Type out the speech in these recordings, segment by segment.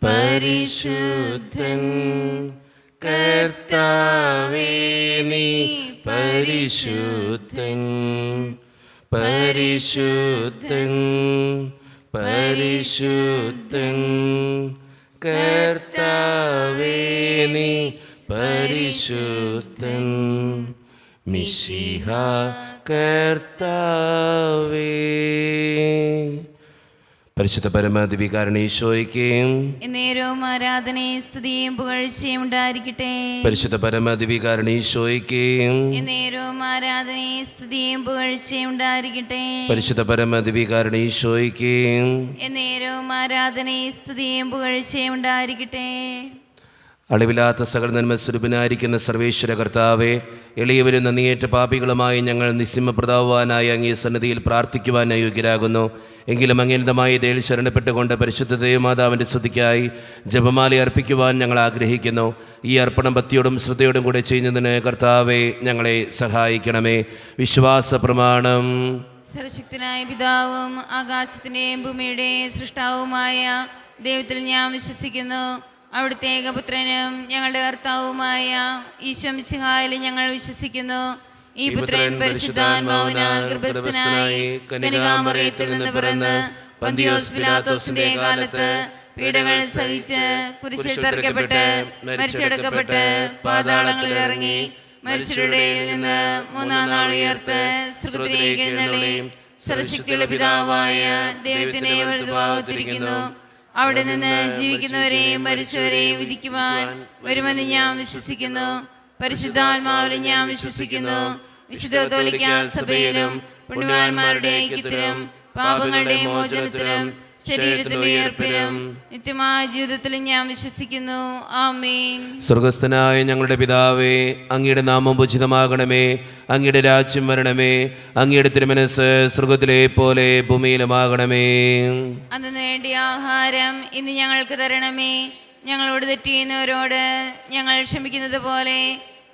പരിശുദ്ധൻ കർത്താവേ നീ പരിശുദ്ധൻ, പരിശുദ്ധൻ പരിശുദ്ധൻ കർത്താവേ നീ പരിശുദ്ധൻ, മിശിഹാ കർത്താവേ. പരിശുദ്ധ പരമാധികാരണ ഈശോയ്ക്ക് എന്നേരവും ആരാധനയും സ്തുതിയും പുകഴ്ചയും ഉണ്ടായിരിക്കട്ടെ. പരിശുദ്ധ പരമാധികാരണ ഈശോയ്ക്ക് എന്നേരവും ആരാധനയും സ്തുതിയും പുകഴ്ചയും ഉണ്ടായിരിക്കട്ടെ. പരിശുദ്ധ പരമാധികാരണ ഈശോയ്ക്ക് എന്നേരവും ആരാധനയും സ്തുതിയും പുകഴ്ചയും ഉണ്ടായിരിക്കട്ടെ. അളവില്ലാത്ത സകല നന്മസ്വരൂപനായിരിക്കുന്ന സർവേശ്വര കർത്താവേ, എളിയവരും നന്ദിയേറ്റ പാപികളുമായി ഞങ്ങൾ നിസ്സിമപ്രതാവാനായ അങ്ങേ സന്നിധിയിൽ പ്രാർത്ഥിക്കുവാൻ യോഗ്യരാകുന്നു. എങ്കിലും അങ്ങേതമായ ദയയിൽ ശരണപ്പെട്ടുകൊണ്ട് പരിശുദ്ധ ദേവമാതാവിൻ്റെ സ്തുതിക്കായി ജപമാല അർപ്പിക്കുവാൻ ഞങ്ങൾ ആഗ്രഹിക്കുന്നു. ഈ അർപ്പണം ഭക്തിയോടും ശ്രദ്ധയോടും കൂടെ ചെയ്യുന്നതിന് കർത്താവെ ഞങ്ങളെ സഹായിക്കണമേ. വിശ്വാസ പ്രമാണം. സർവശക്തനായ പിതാവും ആകാശത്തിൻ്റെയും ഭൂമിയുടെയും സൃഷ്ടാവുമായ ദൈവത്തിൽ ഞാൻ വിശ്വസിക്കുന്നു. അവിടുത്തെ ഏകപുത്രനും ഞങ്ങളുടെ കർത്താവുമായ ഈശോ മിശിഹായിൽ ഞങ്ങൾ വിശ്വസിക്കുന്നു. ഈ പുത്രൻ പരിശുദ്ധാത്മാവിനാൽ ഗർഭസ്ഥനായി കന്യകാമറിയത്തിൽ നിന്ന് പിറന്ന് പന്തിയോസ് പിലാത്തോസിന്റെ കാലത്ത് പീഡകൾ സഹിച്ച് കുരിശിൽ തറയ്ക്കപ്പെട്ട് മരിച്ചടക്കപ്പെട്ട് പാതാളങ്ങളിൽ ഇറങ്ങി മരിച്ചവരുടെ ഇടയിൽ നിന്ന് മൂന്നാം നാൾ ഉയർത്ത് സ്വർഗ്ഗത്തിലേക്ക് എഴുന്നള്ളി സർവശക്തിയുള്ള പിതാവായ ദൈവത്തിനെ വലതുഭാഗത്തിരിക്കുന്നു. അവിടെ നിന്ന് ജീവിക്കുന്നവരെയും മരിച്ചവരെയും വിധിക്കുവാൻ വരുമെന്ന് ഞാൻ വിശ്വസിക്കുന്നു. പരിശുദ്ധാത്മാവിലും ഞാൻ വിശ്വസിക്കുന്നു. വിശുദ്ധ കത്തോലിക്കാ സഭയിലും പുണ്യവാന്മാരുടെ ഐക്യത്തിലും പാപങ്ങളുടെ മോചനത്തിലും ശരീരത്തിന്റെ ഉയർപ്പിലും നിത്യമായ ജീവിതത്തിലും ഞാൻ വിശ്വസിക്കുന്നു. ആമേൻ. സ്വർഗസ്ഥനായ ഞങ്ങളുടെ പിതാവേ, അങ്ങയുടെ നാമം ഉചിതമാകണമേ. അങ്ങയുടെ രാജ്യം വരണമേ. അങ്ങയുടെ തിരുമനസ്സ് സ്വർഗത്തിലെ പോലെ ഭൂമിയിലുമാകണമേ. അന്ന് വേണ്ടിയ ആഹാരം ഇന്ന് ഞങ്ങൾക്ക് തരണമേ. ഞങ്ങളോട് തെറ്റ് ചെയ്യുന്നവരോട് ഞങ്ങൾ ക്ഷമിക്കുന്നത് പോലെ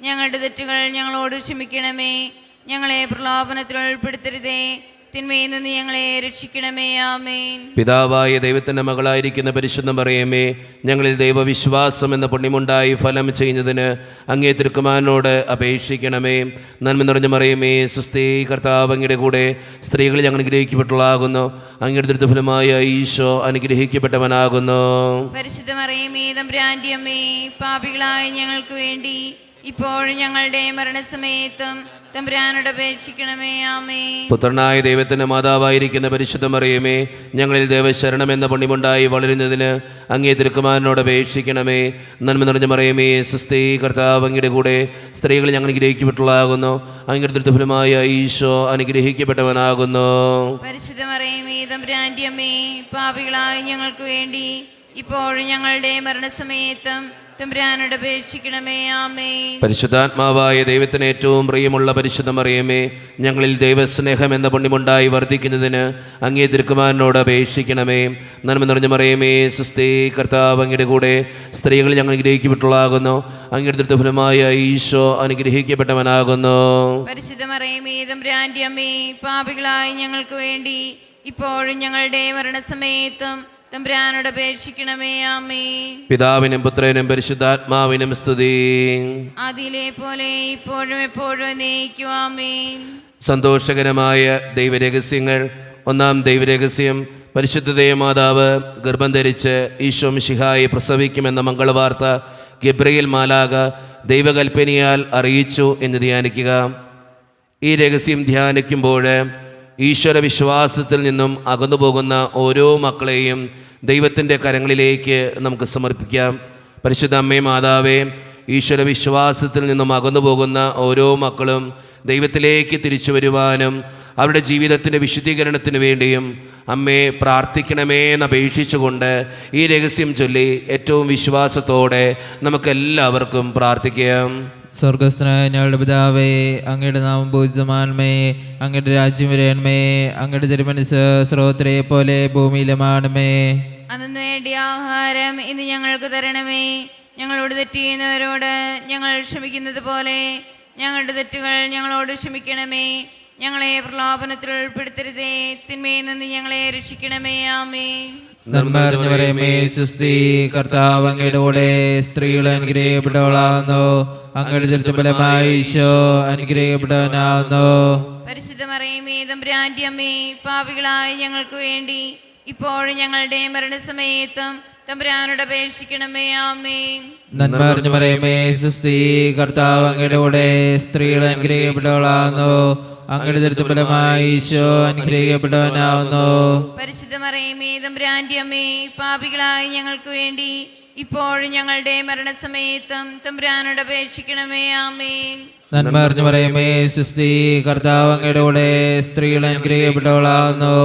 ഞങ്ങളുടെ തെറ്റുകൾ ഞങ്ങളോട് ക്ഷമിക്കണമേ. ഞങ്ങളെ പ്രലോഭനത്തിൽ ഉൾപ്പെടുത്തരുതേ, തിന്മയിൽ നിന്ന് ഞങ്ങളെ രക്ഷിക്കണമേ. ആമേൻ. പിതാവായ ദൈവത്തിന്റെ മകളായിരിക്കുന്ന പരിശുദ്ധ മറിയമേ, ഞങ്ങളിൽ ദൈവവിശ്വാസം എന്ന പുണ്യമുണ്ടായി ഫലം ചെയ്യുന്നതിന് അങ്ങേ തിരുക്കുമാരനോട് അപേക്ഷിക്കണമേ. നന്മ നിറഞ്ഞ മറിയമേ, സുസ്ഥി, കർത്താവ് അങ്ങയുടെ കൂടെ സ്ത്രീകൾ ഞങ്ങൾ അനുഗ്രഹിക്കപ്പെട്ടതാകുന്നു. അങ്ങയുടെ ദൃഢഫലമായ ഈശോ അനുഗ്രഹിക്കപ്പെട്ടവനാകുന്നു. പരിശുദ്ധ മറിയമേ, തമ്പുരാന്റെ അമ്മേ, പാപികളായ ഞങ്ങൾക്ക് വേണ്ടി ഇപ്പോഴും ഞങ്ങളുടെ മരണസമയത്തും തമ്പുരാനോട് അപേക്ഷിക്കണമേ. ആമേൻ. പുത്രനായ ദൈവത്തിന്റെ മാതാവായിരിക്കുന്ന പരിശുദ്ധ മറിയമേ, ഞങ്ങളിൽ ദൈവശരണം എന്ന പുണ്യമുണ്ടായി വളരുന്നതിന് അങ്ങേ തിരുക്കുമാരനോട് അപേക്ഷിക്കണമേ. നന്മ നിറഞ്ഞ മറിയമേ, സുസ്ഥി, കർത്താവ് അങ്ങയുടെ കൂടെ സ്ത്രീകൾ ഞങ്ങൾ അനുഗ്രഹിക്കപ്പെട്ടതാകുന്നു. അങ്ങയുടെ ദൃഢഫലമായ ഈശോ അനുഗ്രഹിക്കപ്പെട്ടവനാകുന്നു. പരിശുദ്ധ മറിയമേ, തമ്പുരാന്റെ അമ്മേ, പാപികളായ ഞങ്ങൾക്ക് വേണ്ടി ഇപ്പോഴും ഞങ്ങളുടെ മരണസമയത്തും തമ്പുരാനോട് അപേക്ഷിക്കണമേ. ആമേൻ. പരിശുദ്ധാത്മാവായ ദൈവത്തിന് ഏറ്റവും പ്രിയമുള്ള പരിശുദ്ധ മറിയമേ, ഞങ്ങളിൽ ദൈവസ്നേഹം എന്ന പുണ്യമുണ്ടായി വർദ്ധിക്കുന്നതിന് അങ്ങേ തിരുക്കുമാരനോട് അപേക്ഷിക്കണമേ. നന്മ നിറഞ്ഞ മറിയമേ, സുസ്ഥി, കർത്താവ് അങ്ങയുടെ കൂടെ സ്ത്രീകൾ ഞങ്ങൾ അനുഗ്രഹിക്കപ്പെട്ടതാകുന്നു. അങ്ങയുടെ ദൃഢഫലമായ ഈശോ അനുഗ്രഹിക്കപ്പെട്ടവനാകുന്നു. പരിശുദ്ധ മറിയമേ, തമ്പുരാന്റെ അമ്മേ, പാപികളായ ഞങ്ങൾക്ക് വേണ്ടി ഇപ്പോഴും ഞങ്ങളുടെ മരണസമയത്തും തമ്പുരാനോട് അപേക്ഷിക്കണമേ. ആമേൻ. പിതാവിനും പുത്രനും പരിശുദ്ധാത്മാവിനും സ്തുതി. ആദിയിലെ പോലെ ഇപ്പോഴും എപ്പോഴും എന്നേക്കും. ആമേൻ. സന്തോഷകരമായ ദൈവരഹസ്യങ്ങൾ. ഒന്നാം ദൈവരഹസ്യം, പരിശുദ്ധ ദേവമാതാവ് ഗർഭം ധരിച്ച് ഈശോ മിശിഹായെ പ്രസവിക്കുമെന്ന മംഗളവാർത്ത ഗബ്രിയേൽ മാലാഖ ദൈവകൽപ്പനയാൽ അറിയിച്ചു എന്ന് ധ്യാനിക്കുക. ഈ രഹസ്യം ധ്യാനിക്കുമ്പോൾ ഈശ്വര വിശ്വാസത്തിൽ നിന്നും അകന്നുപോകുന്ന ഓരോ മക്കളെയും ദൈവത്തിൻ്റെ കരങ്ങളിലേക്ക് നമുക്ക് സമർപ്പിക്കാം. പരിശുദ്ധ അമ്മേ മാതാവേ, ഈശ്വര വിശ്വാസത്തിൽ നിന്നും അകന്നുപോകുന്ന ഓരോ മക്കളും ദൈവത്തിലേക്ക് തിരിച്ചു വരുവാനും അവരുടെ ജീവിതത്തിൻ്റെ വിശുദ്ധീകരണത്തിന് വേണ്ടിയും അമ്മയെ പ്രാർത്ഥിക്കണമേ എന്നപേക്ഷിച്ചുകൊണ്ട് ഈ രഹസ്യം ചൊല്ലി ഏറ്റവും വിശ്വാസത്തോടെ നമുക്കെല്ലാവർക്കും പ്രാർത്ഥിക്കാം. സ്വർഗസ്ഥനായ ഞങ്ങളുടെ പിതാവേ, അങ്ങയുടെ നാമം പൂജിതമാണമേ. അങ്ങയുടെ രാജ്യം വരണമേ. അങ്ങയുടെ തിരുമനസ്സ് സ്രോതരെ പോലെ ഭൂമിയിലുമാണമേ. അന്ന് വേണ്ടിയ ആഹാരം ഇന്ന് ഞങ്ങൾക്ക് തരണമേ. ഞങ്ങളോട് തെറ്റ് ചെയ്യുന്നവരോട് ഞങ്ങൾ ക്ഷമിക്കുന്നത് പോലെ ഞങ്ങളുടെ തെറ്റുകൾ ഞങ്ങളോട് ക്ഷമിക്കണമേ. ഞങ്ങളെ പ്രലോഭനത്തിൽ ഉൾപ്പെടുത്തരുതേ, തിന്മയിൽ നിന്ന് ഞങ്ങളെ രക്ഷിക്കണമേ. ആമേൻ. നന്മ നിറഞ്ഞ മറിയമേ സുസ്തി, കർത്താവ് അങ്ങയുടെ കൂടെ സ്ത്രീകൾ അനുഗ്രഹിക്കപ്പെട്ടവളാകുന്നു. അങ്ങയുടെ ഉദരത്തിൻ ഫലമായി ഈശോ അനുഗ്രഹിക്കപ്പെട്ടവനാകുന്നു. പരിശുദ്ധ മറിയമേ തമ്പുരാന്റെ അമ്മേ, പാപികളായ ഞങ്ങൾക്ക് വേണ്ടി ഇപ്പോഴും ഞങ്ങളുടെ മരണസമയത്തും തമ്പുരാനോട് അപേക്ഷിക്കണമേ. ആമേൻ. നന്മ നിറഞ്ഞ മറിയമേ സുസ്തി, കർത്താവ് അങ്ങയുടെ കൂടെ സ്ത്രീകൾ അനുഗ്രഹിക്കപ്പെട്ടവളാകുന്നു. അങ്ങയുടെ ഉദരത്തിൻ ഫലമായി ഈശോ അനുഗ്രഹിക്കപ്പെട്ടവനാകുന്നു. പരിശുദ്ധ മറിയമേ തമ്പുരാന്റെ അമ്മേ, പാപികളായ ഞങ്ങൾക്ക് വേണ്ടി ഇപ്പോഴും ഞങ്ങളുടെ മരണസമയത്തും തമ്പുരാനോട് അപേക്ഷിക്കണമേ. ആമേൻ. നന്മ നിറഞ്ഞ മറിയമേ സുസ്തി, കർത്താവ് അങ്ങയുടെ കൂടെ സ്ത്രീകൾ അനുഗ്രഹിക്കപ്പെട്ടവളാകുന്നു.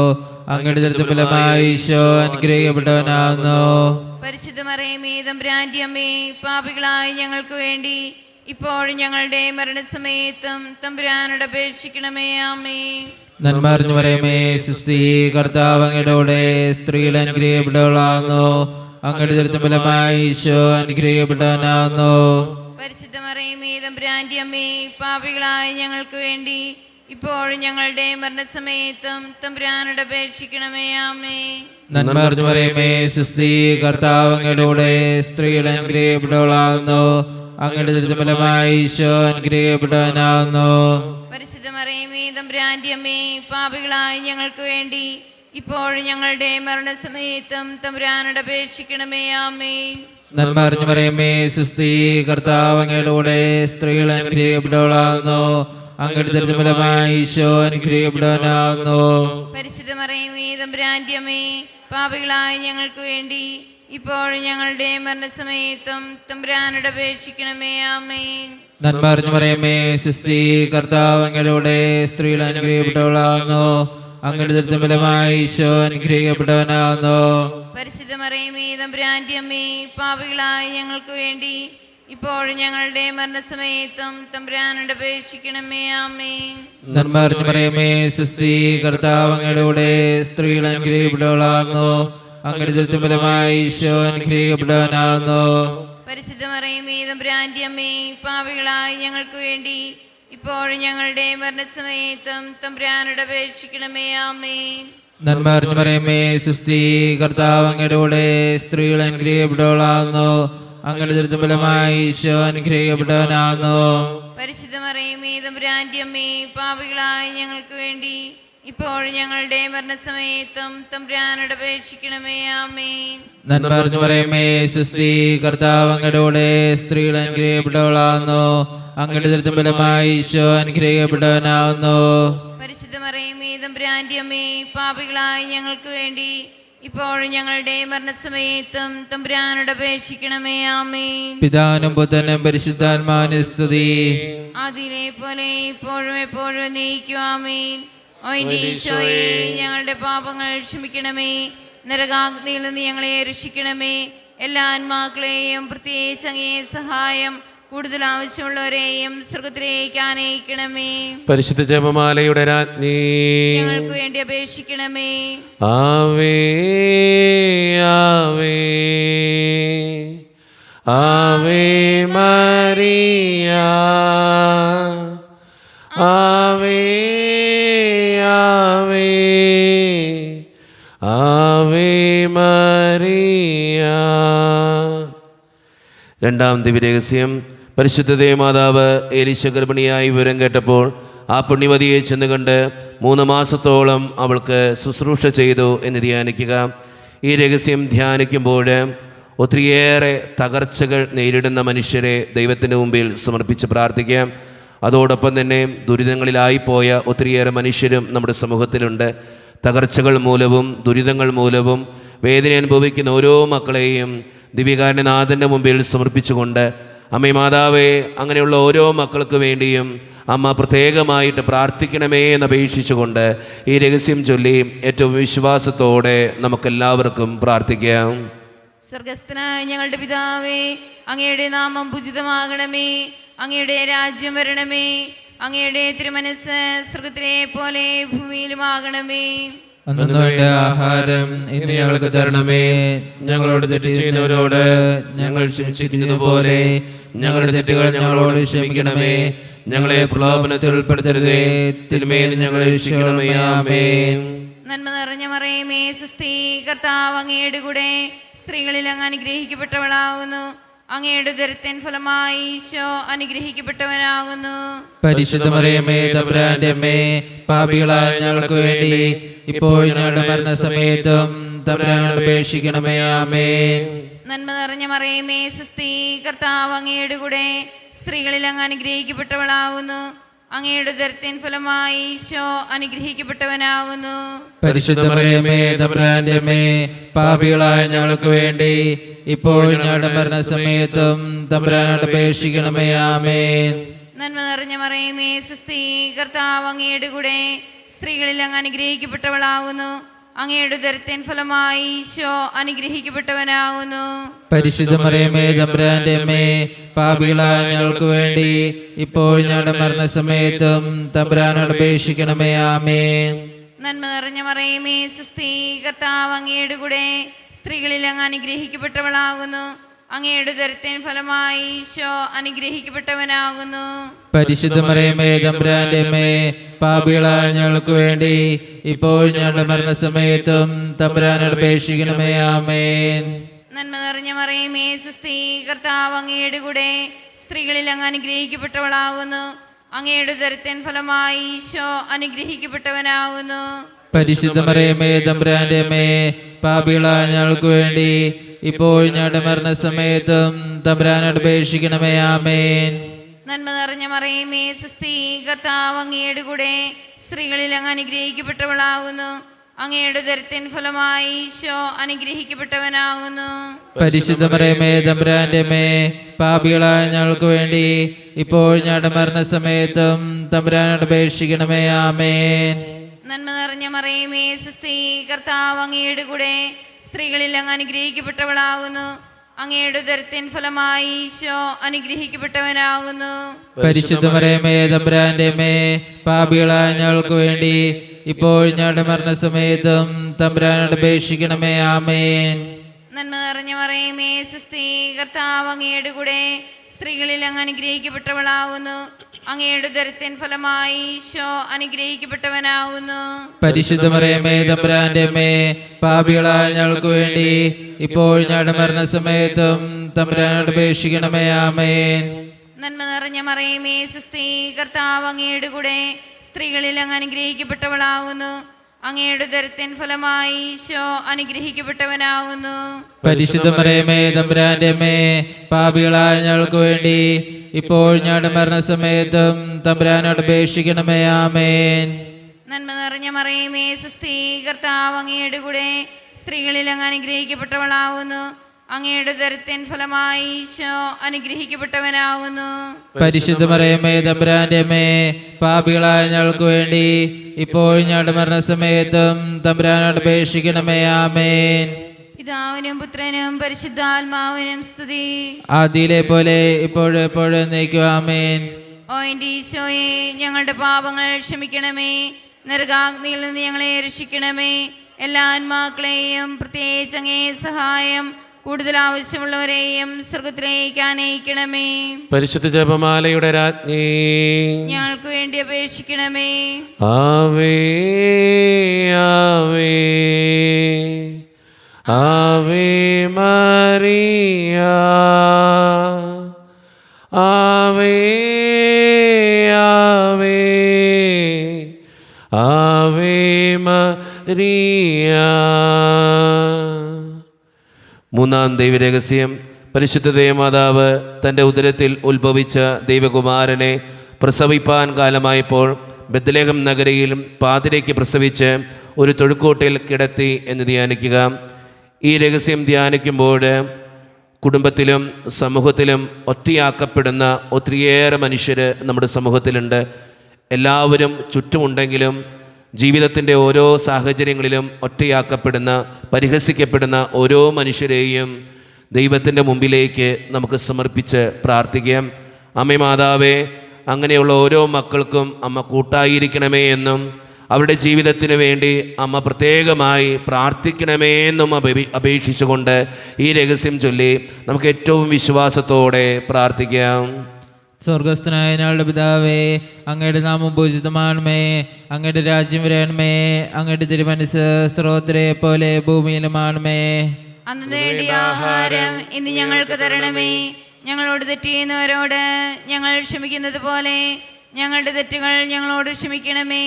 അങ്ങയുടെ ഉദരത്തിൻ ഫലമായി ഈശോ അനുഗ്രഹിക്കപ്പെട്ടവനാകുന്നു. പരിശുദ്ധ മറിയമേ തമ്പുരാന്റെ അമ്മേ, പാപികളായ ഞങ്ങൾക്ക് വേണ്ടി ഇപ്പോഴും ഞങ്ങളുടെ മരണസമയത്തും തമ്പുരാനോട് അപേക്ഷിക്കണമേ. ആമേൻ. നന്മ നിറഞ്ഞ മറിയമേ സുസ്തി, കർത്താവ് അങ്ങയുടെ കൂടെ സ്ത്രീകൾ അനുഗ്രഹിക്കപ്പെട്ടവളാകുന്നു. അങ്ങയുടെ ഉദരത്തിൻ ഫലമായി ഈശോ അനുഗ്രഹിക്കപ്പെട്ടവനാകുന്നു. പരിശുദ്ധ മറിയമേ തമ്പുരാന്റെ അമ്മേ, പാപികളായ ഞങ്ങൾക്ക് വേണ്ടി ഇപ്പോഴും ഞങ്ങളുടെ മരണസമയത്തും തമ്പുരാനോട് അപേക്ഷിക്കണമേ. ആമേൻ. നന്മ നിറഞ്ഞ മറിയമേ സുസ്തി, കർത്താവ് അങ്ങയുടെ കൂടെ സ്ത്രീകൾ അനുഗ്രഹിക്കപ്പെട്ടവളാകുന്നു. അങ്ങയുടെ ഉദരത്തിൻ ഫലമായി ഈശോ അനുഗ്രഹിക്കപ്പെട്ടവനാകുന്നു. പരിശുദ്ധ മറിയമേ തമ്പുരാന്റെ അമ്മേ, പാപികളായ ഞങ്ങൾക്ക് വേണ്ടി ഇപ്പോഴും ഞങ്ങളുടെ മരണസമയത്തും തമ്പുരാനോട് അപേക്ഷിക്കണമേ. ആമേൻ. നന്മ നിറഞ്ഞ മറിയമേ സുസ്തി, കർത്താവ് അങ്ങയുടെ കൂടെ സ്ത്രീകൾ അനുഗ്രഹിക്കപ്പെട്ടവളാകുന്നു. അങ്ങയുടെ ഉദരത്തിൻ ഫലമായി ഈശോ അനുഗ്രഹിക്കപ്പെട്ടവനാകുന്നു. പരിശുദ്ധ മറിയമേ തമ്പുരാന്റെ അമ്മേ, പാപികളായ ഞങ്ങൾക്ക് വേണ്ടി ഇപ്പോഴും ഞങ്ങളുടെ മരണസമയത്തും തമ്പുരാനോട് അപേക്ഷിക്കണമേ. ആമേൻ. നന്മ നിറഞ്ഞ മറിയമേ സുസ്തി, കർത്താവ് അങ്ങയുടെ കൂടെ സ്ത്രീകൾ അനുഗ്രഹിക്കപ്പെട്ടവളാകുന്നു. അങ്ങയുടെ ഉദരത്തിൻ ഫലമായി ഈശോ അനുഗ്രഹിക്കപ്പെട്ടവനാകുന്നു. പരിശുദ്ധ മറിയമേ തമ്പുരാന്റെ അമ്മേ, പാപികളായ ഞങ്ങൾക്ക് വേണ്ടി ഇപ്പോഴും ഞങ്ങളുടെ മരണസമയത്തും തമ്പുരാനോട് അപേക്ഷിക്കണമേ. ആമേൻ. നന്മ നിറഞ്ഞ മറിയമേ സുസ്തി, കർത്താവ് അങ്ങയുടെ കൂടെ സ്ത്രീകൾ അനുഗ്രഹിക്കപ്പെട്ടവളാകുന്നു. അങ്ങയുടെ ഉദരത്തിൻ ഫലമായി ഈശോ അനുഗ്രഹിക്കപ്പെട്ടവനാകുന്നു. പരിശുദ്ധ മറിയമേ തമ്പുരാന്റെ അമ്മേ, പാപികളായ ഞങ്ങൾക്ക് വേണ്ടി ഇപ്പോഴും ഞങ്ങളുടെ മരണസമയത്തും തമ്പുരാനോട് അപേക്ഷിക്കണമേ. ആമേൻ. നന്മ നിറഞ്ഞ മറിയമേ സുസ്തി, കർത്താവ് അങ്ങയുടെ കൂടെ സ്ത്രീകൾ അനുഗ്രഹിക്കപ്പെട്ടവളാകുന്നു. അങ്ങയുടെ ഉദരത്തിൻ ഫലമായി ഈശോ അനുഗ്രഹിക്കപ്പെട്ടവനാകുന്നു. പരിശുദ്ധ മറിയമേ തമ്പുരാന്റെ അമ്മേ, പാപികളായ ഞങ്ങൾക്ക് വേണ്ടി ഇപ്പോഴും ഞങ്ങളുടെ മരണസമയത്തും തമ്പുരാനോട് അപേക്ഷിക്കണമേ. ആമേൻ. നന്മ നിറഞ്ഞ മറിയമേ സുസ്തി, കർത്താവ് അങ്ങയുടെ കൂടെ സ്ത്രീകൾ അനുഗ്രഹിക്കപ്പെട്ടവളാകുന്നു. അങ്ങയുടെ ഉദരത്തിൻ ഫലമായി ഈശോ അനുഗ്രഹിക്കപ്പെട്ടവനാകുന്നു. പരിശുദ്ധ മറിയമേ തമ്പുരാന്റെ അമ്മേ, പാപികളായ ഞങ്ങൾക്ക് വേണ്ടി ഇപ്പോഴും ഞങ്ങളുടെ മരണസമയത്തും തമ്പുരാനോട് അപേക്ഷിക്കണമേ. ആമേൻ. പിതാവിനും പുത്രനും പരിശുദ്ധാത്മാവിനും സ്തുതി. അതിലെ പോലെ ഇപ്പോഴും എപ്പോഴും നയിക്കും. ആമേൻ. ഓ എൻ്റെ ഈശോയെ, ഞങ്ങളുടെ പാപങ്ങൾ ക്ഷമിക്കണമേ. നരകാഗ്നിയിൽ നിന്ന് ഞങ്ങളെ രക്ഷിക്കണമേ. എല്ലാ ആത്മാക്കളെയും പ്രത്യേകിച്ച് അങ്ങേ സഹായം കൂടുതൽ ആവശ്യമുള്ളവരെയും സ്വർഗ്ഗത്തിലേക്ക് ആനയിക്കണമേ. പരിശുദ്ധ ജപമാലയുടെ രാജ്ഞി, ഞങ്ങൾക്ക് വേണ്ടി അപേക്ഷിക്കണമേ. ആവേ ആവേ ആവേ മരിയ, ആവേ ആവേ ആവേ മരിയ. രണ്ടാം ദിവ്യരഹസ്യം. പരിശുദ്ധ ദേവമാതാവ് എലീശ ഗർഭിണിയായി വിവരം കേട്ടപ്പോൾ ആ പുണ്യവതിയെ ചെന്ന് കണ്ട് 3 മാസത്തോളം അവൾക്ക് ശുശ്രൂഷ ചെയ്തു എന്ന് ധ്യാനിക്കുക. ഈ രഹസ്യം ധ്യാനിക്കുമ്പോൾ ഒത്തിരിയേറെ തകർച്ചകൾ നേരിടുന്ന മനുഷ്യരെ ദൈവത്തിൻ്റെ മുമ്പിൽ സമർപ്പിച്ച് പ്രാർത്ഥിക്കാം. അതോടൊപ്പം തന്നെ ദുരിതങ്ങളിലായിപ്പോയ ഒത്തിരിയേറെ മനുഷ്യരും നമ്മുടെ സമൂഹത്തിലുണ്ട്. തകർച്ചകൾ മൂലവും ദുരിതങ്ങൾ മൂലവും വേദന അനുഭവിക്കുന്ന ഓരോ മക്കളെയും ദിവ്യകാരുണ്യനാഥൻ്റെ മുമ്പിൽ സമർപ്പിച്ചുകൊണ്ട് അമ്മേ മാതാവേ, അങ്ങനെയുള്ള ഓരോ മക്കൾക്ക് വേണ്ടിയും അമ്മ പ്രത്യേകമായിട്ട് പ്രാർത്ഥിക്കണമേ എന്നപേക്ഷിച്ചുകൊണ്ട് ഈ രഹസ്യം ചൊല്ലി ഏറ്റവും വിശ്വാസത്തോടെ നമുക്കെല്ലാവർക്കും പ്രാർത്ഥിക്കാം. സ്വർഗസ്ഥനായ ഞങ്ങളുടെ പിതാവേ, അങ്ങയുടെ നാമം പൂജിതമാകണമേ. അങ്ങയുടെ രാജ്യം വരണമേ. അങ്ങയുടെ തിരുമനസ്സ് സ്വർഗത്തിലെ പോലെ ഭൂമിയിലുമാകണമേ. അന്നു വേണ്ട ആഹാരം ഇന്ന് ഞങ്ങൾക്ക് തരണമേ. ഞങ്ങളോട് തെറ്റ് ചെയ്യുന്നവരോട് ഞങ്ങൾ ക്ഷമിച്ചിരിക്കുന്നത് പോലെ ഞങ്ങളുടെ തെറ്റുകൾ ഞങ്ങളോട് ക്ഷമിക്കണമേ. ഞങ്ങളെ പ്രലോഭനത്തിൽ ഉൾപ്പെടുത്തരുതേ, തിന്മയിൽ ഞങ്ങളെ രക്ഷിക്കണമേ. ആമേൻ. നന്മ നിറഞ്ഞ മറിയമേ സുസ്ഥി, കർത്താവ് അങ്ങയുടെ കൂടെ സ്ത്രീകളിൽ അങ്ങ് അനുഗ്രഹിക്കപ്പെട്ടവളാകുന്നു. അങ്ങയുടെ ഉദരത്തിൻ ഫലമായി ഈശോ അനുഗ്രഹിക്കപ്പെട്ടവനാകുന്നു. പരിശുദ്ധ മറിയമേ തമ്പുരാന്റെ അമ്മേ, പാപികളായ ഞങ്ങൾക്ക് വേണ്ടി ഇപ്പോൾ ഞങ്ങളുടെ മരണസമയത്തും തമ്പുരാനോട് അപേക്ഷിക്കണമേ. ആമേൻ. നന്മ നിറഞ്ഞ മറിയമേ സുസ്ഥി, കർത്താവ് അങ്ങയുടെ കൂടെ സ്ത്രീകളിൽ അങ്ങ് അനുഗ്രഹിക്കപ്പെട്ടവളാകുന്നു. അങ്ങയുടെ ഉദരത്തിൻ ഫലമായി ഈശോ അനുഗ്രഹിക്കപ്പെട്ടവനാകുന്നു. പരിശുദ്ധ മറിയമേ തമ്പുരാന്റെ അമ്മേ, പാപികളായ ഞങ്ങൾക്ക് വേണ്ടി ഇപ്പോൾ ഞങ്ങളുടെ മരണസമയത്തും തമ്പുരാനോട് അപേക്ഷിക്കണമേ. ആമേൻ. നന്മ നിറഞ്ഞ മറിയമേ സുസ്ഥി, കർത്താവ് അങ്ങയുടെ കൂടെ സ്ത്രീകളിൽ അങ്ങ് അനുഗ്രഹിക്കപ്പെട്ടവളാകുന്നു. അങ്ങയുടെ ഉദരത്തിൻ ഫലമായി ഈശോ അനുഗ്രഹിക്കപ്പെട്ടവനാകുന്നു. പരിശുദ്ധ മറിയമേ തമ്പുരാന്റെ അമ്മേ, പാപികളായ ഞങ്ങൾക്ക് വേണ്ടി ഇപ്പോൾ ഞങ്ങളുടെ മരണസമയത്തും തമ്പുരാനോട് അപേക്ഷിക്കണമേ. ആമേൻ. നന്മ നിറഞ്ഞ മറിയമേ സുസ്ഥി, കർത്താവ് അങ്ങയുടെ കൂടെ സ്ത്രീകളിൽ അങ്ങ് അനുഗ്രഹിക്കപ്പെട്ടവളാകുന്നു. അങ്ങയുടെ ഉദരത്തിൻ ഫലമായി ഈശോ അനുഗ്രഹിക്കപ്പെട്ടവനാകുന്നു. പരിശുദ്ധ മറിയമേ തമ്പുരാന്റെ അമ്മേ, പാപികളായ ഞങ്ങൾക്ക് വേണ്ടി ഇപ്പോൾ ഞങ്ങളുടെ മരണസമയത്തും തമ്പുരാനോട് അപേക്ഷിക്കണമേ. ആമേൻ. നന്മ നിറഞ്ഞ മറിയമേ സുസ്ഥി, കർത്താവ് അങ്ങയുടെ കൂടെ സ്ത്രീകളിൽ അങ്ങ് അനുഗ്രഹിക്കപ്പെട്ടവളാകുന്നു. അങ്ങയുടെ ഉദരത്തിൻ ഫലമായി ഈശോ അനുഗ്രഹിക്കപ്പെട്ടവനാകുന്നു. പരിശുദ്ധ മറിയമേ തമ്പുരാന്റെ അമ്മേ, പാപികളായ ഞങ്ങൾക്ക് വേണ്ടി ഇപ്പോൾ ഞങ്ങളുടെ മരണസമയത്തും തമ്പുരാനോട് അപേക്ഷിക്കണമേ. ആമേൻ. നന്മ നിറഞ്ഞ മറിയമേ സുസ്ഥി, കർത്താവ് അങ്ങയുടെ കൂടെ സ്ത്രീകളിൽ അങ്ങ് അനുഗ്രഹിക്കപ്പെട്ടവളാകുന്നു. അങ്ങയുടെ ഉദരത്തിൻ ഫലമായി ഈശോ അനുഗ്രഹിക്കപ്പെട്ടവനാകുന്നു. പരിശുദ്ധ മറിയമേ തമ്പുരാന്റെ അമ്മേ, പാപികളായ ഞങ്ങൾക്ക് വേണ്ടി ഇപ്പോൾ ഞങ്ങളുടെ മരണസമയത്തും തമ്പുരാനോട് അപേക്ഷിക്കണമേ. ആമേൻ. നന്മ നിറഞ്ഞ മറിയമേ സുസ്ഥി, കർത്താവ് അങ്ങയുടെ കൂടെ സ്ത്രീകളിൽ അങ്ങ് അനുഗ്രഹിക്കപ്പെട്ടവളാകുന്നു. അങ്ങയുടെ ഉദരത്തിൻ ഫലമായി ഈശോ അനുഗ്രഹിക്കപ്പെട്ടവനാകുന്നു. പരിശുദ്ധ മറിയമേ തമ്പുരാന്റെ അമ്മേ, പാപികളായ ഞങ്ങൾക്ക് വേണ്ടി ഇപ്പോൾ ഞങ്ങളുടെ മരണസമയത്തും തമ്പുരാനോട് അപേക്ഷിക്കണമേ. ആമേൻ. നന്മ നിറഞ്ഞ മറിയമേ സുസ്ഥി, കർത്താവ് അങ്ങയുടെ കൂടെ സ്ത്രീകളിൽ അങ്ങ് അനുഗ്രഹിക്കപ്പെട്ടവളാകുന്നു. അങ്ങയുടെ ഉദരത്തിൻ ഫലമായി ഈശോ അനുഗ്രഹിക്കപ്പെട്ടവനാകുന്നു. പരിശുദ്ധ മറിയമേ തമ്പുരാന്റെ അമ്മേ, പാപികളായ ഞങ്ങൾക്ക് വേണ്ടി ഇപ്പോൾ ഞങ്ങളുടെ മരണസമയത്തും തമ്പുരാനോട് അപേക്ഷിക്കണമേ. ആമേൻ. നന്മ നിറഞ്ഞ മറിയമേ സുസ്ഥി, കർത്താവ് അങ്ങയുടെ കൂടെ സ്ത്രീകളിൽ അങ്ങ് അനുഗ്രഹിക്കപ്പെട്ടവളാകുന്നു. അങ്ങയുടെ ഉദരത്തിൻ ഫലമായി ഈശോ അനുഗ്രഹിക്കപ്പെട്ടവനാകുന്നു. പരിശുദ്ധ മറിയമേ തമ്പുരാന്റെ അമ്മേ, പാപികളായ ഞങ്ങൾക്ക് വേണ്ടി ഇപ്പോൾ ഞങ്ങളുടെ മരണസമയത്തും തമ്പുരാനോട് അപേക്ഷിക്കണമേ. ആമേൻ. നന്മ നിറഞ്ഞ മറിയമേ സുസ്ഥി, കർത്താവ് അങ്ങയുടെ കൂടെ സ്ത്രീകളിൽ അങ്ങ് അനുഗ്രഹിക്കപ്പെട്ടവളാകുന്നു. അങ്ങയുടെ ഉദരത്തിൻ ഫലമായി ഈശോ അനുഗ്രഹിക്കപ്പെട്ടവനാകുന്നു. പരിശുദ്ധ മറിയമേ തമ്പുരാന്റെ അമ്മേ, പാപികളായ ഞങ്ങൾക്ക് വേണ്ടി ഇപ്പോൾ ഞങ്ങളുടെ മരണസമയത്തും തമ്പുരാനോട് അപേക്ഷിക്കണമേ. ആമേൻ. പിതാവിനും പുത്രനും പരിശുദ്ധാത്മാവിനും സ്തുതി. ആദിയിലെ പോലെ ഇപ്പോഴും എപ്പോഴും എന്നേക്കും. ആമേൻ. ഓ എൻ്റെ ഈശോയെ, ഞങ്ങളുടെ പാപങ്ങൾ ക്ഷമിക്കണമേ. നരകാഗ്നിയിൽ നിന്ന് ഞങ്ങളെ രക്ഷിക്കണമേ. എല്ലാ ആത്മാക്കളെയും പ്രത്യേകിച്ച് അങ്ങേ സഹായം കൂടുതൽ ആവശ്യമുള്ളവരെയും സ്വർഗത്തിലേക്ക് അനയിക്കണമേ. പരിശുദ്ധ ജപമാലയുടെ രാജ്ഞി, ഞങ്ങൾക്ക് വേണ്ടി അപേക്ഷിക്കണമേ. ആവേ ആവേ ആവേ മറിയ, ആവേ ആവേ ആവേ മറിയ. മൂന്നാം ദൈവരഹസ്യം, പരിശുദ്ധ ദൈവമാതാവ് തൻ്റെ ഉദരത്തിൽ ഉത്ഭവിച്ച ദൈവകുമാരനെ പ്രസവിപ്പാൻ കാലമായപ്പോൾ ബെത്ലഹേം നഗരിയിൽ പാതിരയ്ക്ക് പ്രസവിച്ച് ഒരു തൊഴുക്കോട്ടിൽ കിടത്തി എന്ന് ധ്യാനിക്കുക. ഈ രഹസ്യം ധ്യാനിക്കുമ്പോൾ കുടുംബത്തിലും സമൂഹത്തിലും ഒറ്റയാക്കപ്പെടുന്ന ഒത്തിരിയേറെ മനുഷ്യർ നമ്മുടെ സമൂഹത്തിലുണ്ട്. എല്ലാവരും ചുറ്റുമുണ്ടെങ്കിലും ജീവിതത്തിൻ്റെ ഓരോ സാഹചര്യങ്ങളിലും ഒറ്റയാക്കപ്പെടുന്ന, പരിഹസിക്കപ്പെടുന്ന ഓരോ മനുഷ്യരെയും ദൈവത്തിൻ്റെ മുമ്പിലേക്ക് നമുക്ക് സമർപ്പിച്ച് പ്രാർത്ഥിക്കാം. അമ്മേ മാതാവേ, അങ്ങനെയുള്ള ഓരോ മക്കൾക്കും അമ്മ കൂട്ടായിരിക്കണമേ എന്നും അവരുടെ ജീവിതത്തിന് വേണ്ടി അമ്മ പ്രത്യേകമായി പ്രാർത്ഥിക്കണമേ എന്നും അപേക്ഷിച്ചുകൊണ്ട് ഈ രഹസ്യം ചൊല്ലി നമുക്ക് ഏറ്റവും വിശ്വാസത്തോടെ പ്രാർത്ഥിക്കാം. സ്വർഗസ്ഥനായ ഞങ്ങളുടെ പിതാവേ, അങ്ങയുടെ നാമം പൂജിതമാണമേ, അങ്ങയുടെ രാജ്യം വരണമേ, അങ്ങയുടെ തിരുമനസ്സ് സ്രോതരെ പോലെ ഭൂമിയിലുമാണമേ. അന്ന് വേണ്ടിയ ആഹാരം ഇന്ന് ഞങ്ങൾക്ക് തരണമേ. ഞങ്ങളോട് തെറ്റ് ചെയ്യുന്നവരോട് ഞങ്ങൾ ക്ഷമിക്കുന്നത് പോലെ ഞങ്ങളുടെ തെറ്റുകൾ ഞങ്ങളോട് ക്ഷമിക്കണമേ.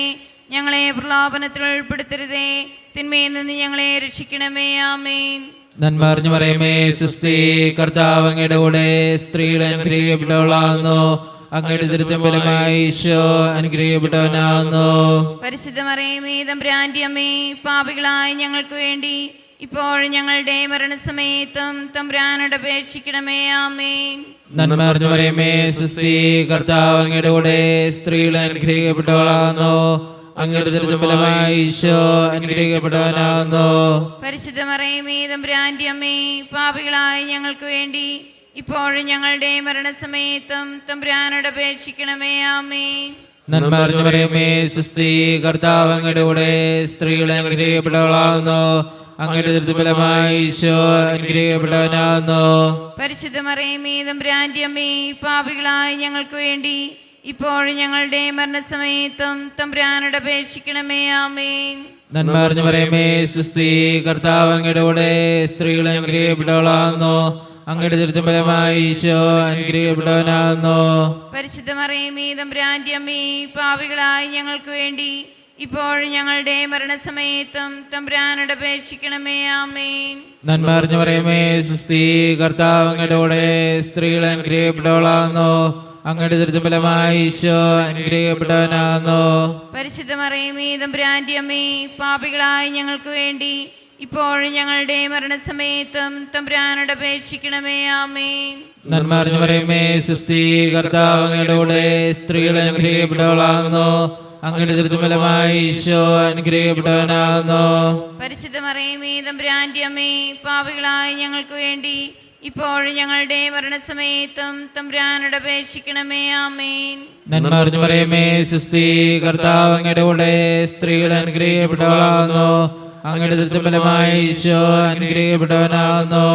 ഞങ്ങളെ പ്രലോഭനത്തിൽ ഉൾപ്പെടുത്തരുതേ, തിന്മയിൽ നിന്ന് ഞങ്ങളെ രക്ഷിക്കണമേ. ആമേൻ. നന്മ അറിഞ്ഞു പറയുമേ സുസ്തി, കർത്താവ് അങ്ങയുടെ കൂടെ സ്ത്രീകൾ അനുഗ്രഹിക്കപ്പെട്ടവളാകുന്നു, അങ്ങയുടെ ദുരിതം ഫലമായി ഈശോ അനുഗ്രഹിക്കപ്പെട്ടവനാകുന്നു. പരിശുദ്ധ മറിയമേ തമ്പുരാന്റെ അമ്മേ, പാപികളായ ഞങ്ങൾക്ക് വേണ്ടി ഇപ്പോഴും ഞങ്ങളുടെ മരണസമയത്തും തമ്പുരാനോട് അപേക്ഷിക്കണമേ. ആമേൻ. നന്മ അറിഞ്ഞു പറയുമേ സുസ്തി, കർത്താവ് അങ്ങയുടെ കൂടെ സ്ത്രീകൾ അനുഗ്രഹിക്കപ്പെട്ടവളാകുന്നു, അങ്ങയുടെ ദുരിതം ഫലമായി ഈശോ അനുഗ്രഹിക്കപ്പെട്ടവനാകുന്നു. പരിശുദ്ധ മറിയമേ തമ്പുരാന്റെ അമ്മേ, പാപികളായ ഞങ്ങൾക്ക് വേണ്ടി ഇപ്പോഴും ഞങ്ങളുടെ മരണസമയത്തും തമ്പുരാനോട് അപേക്ഷിക്കണമേ. ആമേൻ. നന്മ അറിഞ്ഞു പറയുമേ സുസ്തി, കർത്താവ് അങ്ങയുടെ കൂടെ സ്ത്രീകൾ അനുഗ്രഹിക്കപ്പെട്ടവളാകുന്നു, അങ്ങയുടെ ദുരിതം ഫലമായി ഈശോ അനുഗ്രഹിക്കപ്പെട്ടവനാകുന്നു. പരിശുദ്ധ മറിയമേ തമ്പുരാന്റെ അമ്മേ, പാപികളായ ഞങ്ങൾക്ക് വേണ്ടി ഇപ്പോഴും ഞങ്ങളുടെ മരണസമയത്തും തമ്പുരാനോട് അപേക്ഷിക്കണമേ. ആമേൻ. നന്മ അറിഞ്ഞു പറയുമേ സുസ്തി, കർത്താവ് അങ്ങയുടെ കൂടെ സ്ത്രീകൾ അനുഗ്രഹിക്കപ്പെട്ടവളാകുന്നു, അങ്ങയുടെ ദുരിതം ഫലമായി ഈശോ അനുഗ്രഹിക്കപ്പെട്ടവനാകുന്നു. പരിശുദ്ധ മറിയമേ തമ്പുരാന്റെ അമ്മേ, പാപികളായ ഞങ്ങൾക്ക് വേണ്ടി ഇപ്പോഴും ഞങ്ങളുടെ മരണസമയത്തും തമ്പുരാനോട് അപേക്ഷിക്കണമേ. ആമേൻ. നന്മ അറിഞ്ഞു പറയുമേ സുസ്തി, കർത്താവ് അങ്ങയുടെ കൂടെ സ്ത്രീകൾ അനുഗ്രഹിക്കപ്പെട്ടവളാകുന്നു, അങ്ങയുടെ ദുരിതം ഫലമായി ഈശോ അനുഗ്രഹിക്കപ്പെട്ടവനാകുന്നു. പരിശുദ്ധ മറിയമേ തമ്പുരാന്റെ അമ്മേ, പാപികളായ ഞങ്ങൾക്ക് വേണ്ടി ഇപ്പോഴും ഞങ്ങളുടെ മരണസമയത്തും തമ്പുരാനോട് അപേക്ഷിക്കണമേ. ആമേൻ. നന്മ അറിഞ്ഞു പറയുമേ സുസ്തി, കർത്താവ് അങ്ങയുടെ കൂടെ സ്ത്രീകൾ അനുഗ്രഹിക്കപ്പെട്ടവളാകുന്നു, അങ്ങയുടെ ദുരിതം ഫലമായി ഈശോ അനുഗ്രഹിക്കപ്പെട്ടവനാകുന്നു. പരിശുദ്ധ മറിയമേ തമ്പുരാന്റെ അമ്മേ, പാപികളായ ഞങ്ങൾക്ക് വേണ്ടി ഇപ്പോഴും ഞങ്ങളുടെ മരണസമയത്തും തമ്പുരാനോട് അപേക്ഷിക്കണമേ. ആമേൻ. നന്മ അറിഞ്ഞു പറയുമേ സുസ്തി, കർത്താവ് അങ്ങയുടെ കൂടെ സ്ത്രീകൾ അനുഗ്രഹിക്കപ്പെട്ടവളാകുന്നു, അങ്ങയുടെ ദുരിതം ഫലമായി ഈശോ അനുഗ്രഹിക്കപ്പെട്ടവനാകുന്നു.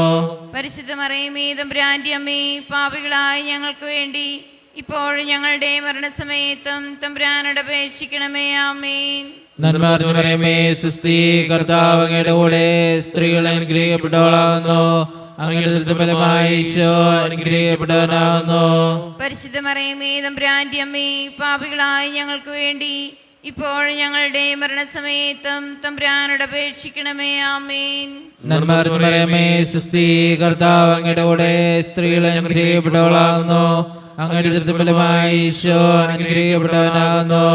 പരിശുദ്ധ മറിയമേ തമ്പുരാന്റെ അമ്മേ, പാപികളായ ഞങ്ങൾക്ക് വേണ്ടി ഇപ്പോഴും ഞങ്ങളുടെ മരണസമയത്തും തമ്പുരാനോട് അപേക്ഷിക്കണമേ. ആമേൻ. നന്മ അറിഞ്ഞു പറയുമേ സുസ്തി, കർത്താവ് അങ്ങയുടെ കൂടെ സ്ത്രീകൾ അനുഗ്രഹിക്കപ്പെട്ടവളാകുന്നു, അങ്ങയുടെ ദുരിതം ഫലമായി ഈശോ അനുഗ്രഹിക്കപ്പെട്ടവനാകുന്നു. പരിശുദ്ധ മറിയമേ തമ്പുരാന്റെ അമ്മേ, പാപികളായ ഞങ്ങൾക്ക് വേണ്ടി ഇപ്പോഴും ഞങ്ങളുടെ മരണസമയത്തും തമ്പുരാനോട് അപേക്ഷിക്കണമേ. ആമേൻ. നന്മ അറിഞ്ഞു പറയുമേ സുസ്തി, കർത്താവ് അങ്ങയുടെ കൂടെ സ്ത്രീകൾ അനുഗ്രഹിക്കപ്പെട്ടവളാകുന്നു, അങ്ങയുടെ ദുരിതം ഫലമായി ഈശോ അനുഗ്രഹിക്കപ്പെട്ടവനാകുന്നു.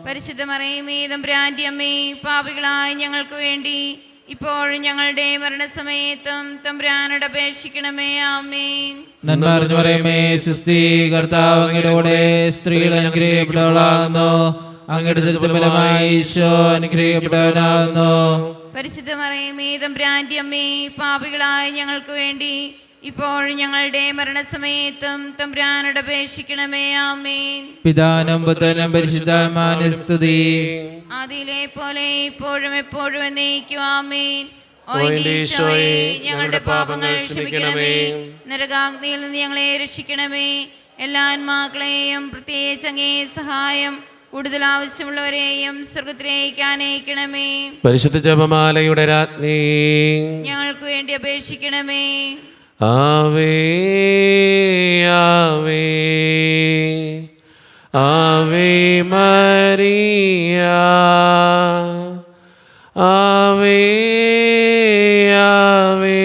പരിശുദ്ധ മറിയമേ തമ്പുരാന്റെ അമ്മേ, പാപികളായ ഞങ്ങൾക്ക് വേണ്ടി ഇപ്പോഴും ഞങ്ങളുടെ മരണസമയത്തും തമ്പുരാനോട് അപേക്ഷിക്കണമേ. ആമേൻ. നന്മ അറിഞ്ഞു പറയുമേ സുസ്തി, കർത്താവ് അങ്ങയുടെ കൂടെ സ്ത്രീകൾ അനുഗ്രഹിക്കപ്പെട്ടവളാകുന്നു, അങ്ങയുടെ ദുരിതം ഫലമായി ഈശോ അനുഗ്രഹിക്കപ്പെട്ടവനാകുന്നു. പരിശുദ്ധ മറിയമേ തമ്പുരാന്റെ അമ്മേ, പാപികളായ ഞങ്ങൾക്ക് വേണ്ടി ഇപ്പോഴും ഞങ്ങളുടെ മരണസമയത്തും തമ്പുരാനോട് അപേക്ഷിക്കണമേ. ആമേൻ. പിതാനും പുത്രനും പരിശുദ്ധാത്മാവിനും സ്തുതി. ആദിയിലെ പോലെ ഇപ്പോഴും എപ്പോഴും എന്നേക്കും. ആമേൻ. ഓ എൻ്റെ ഈശോയേ, ഞങ്ങളുടെ പാപങ്ങൾ ക്ഷമിക്കണമേ, നരകാഗ്നിയിൽ നിന്ന് ഞങ്ങളെ രക്ഷിക്കണമേ. എല്ലാ ആത്മാക്കളെയും പ്രത്യേകിച്ച് അങ്ങേ സഹായം കൂടുതൽ ആവശ്യമുള്ളവരെയും സ്വർഗത്തിലേക്ക് അനയിക്കണമേ. പരിശുദ്ധ ജപമാലയുടെ രാജ്ഞി, ഞങ്ങൾക്ക് വേണ്ടി അപേക്ഷിക്കണമേ. ആവേ ആവേ ആവേ മരിയ, ആവേ ആവേ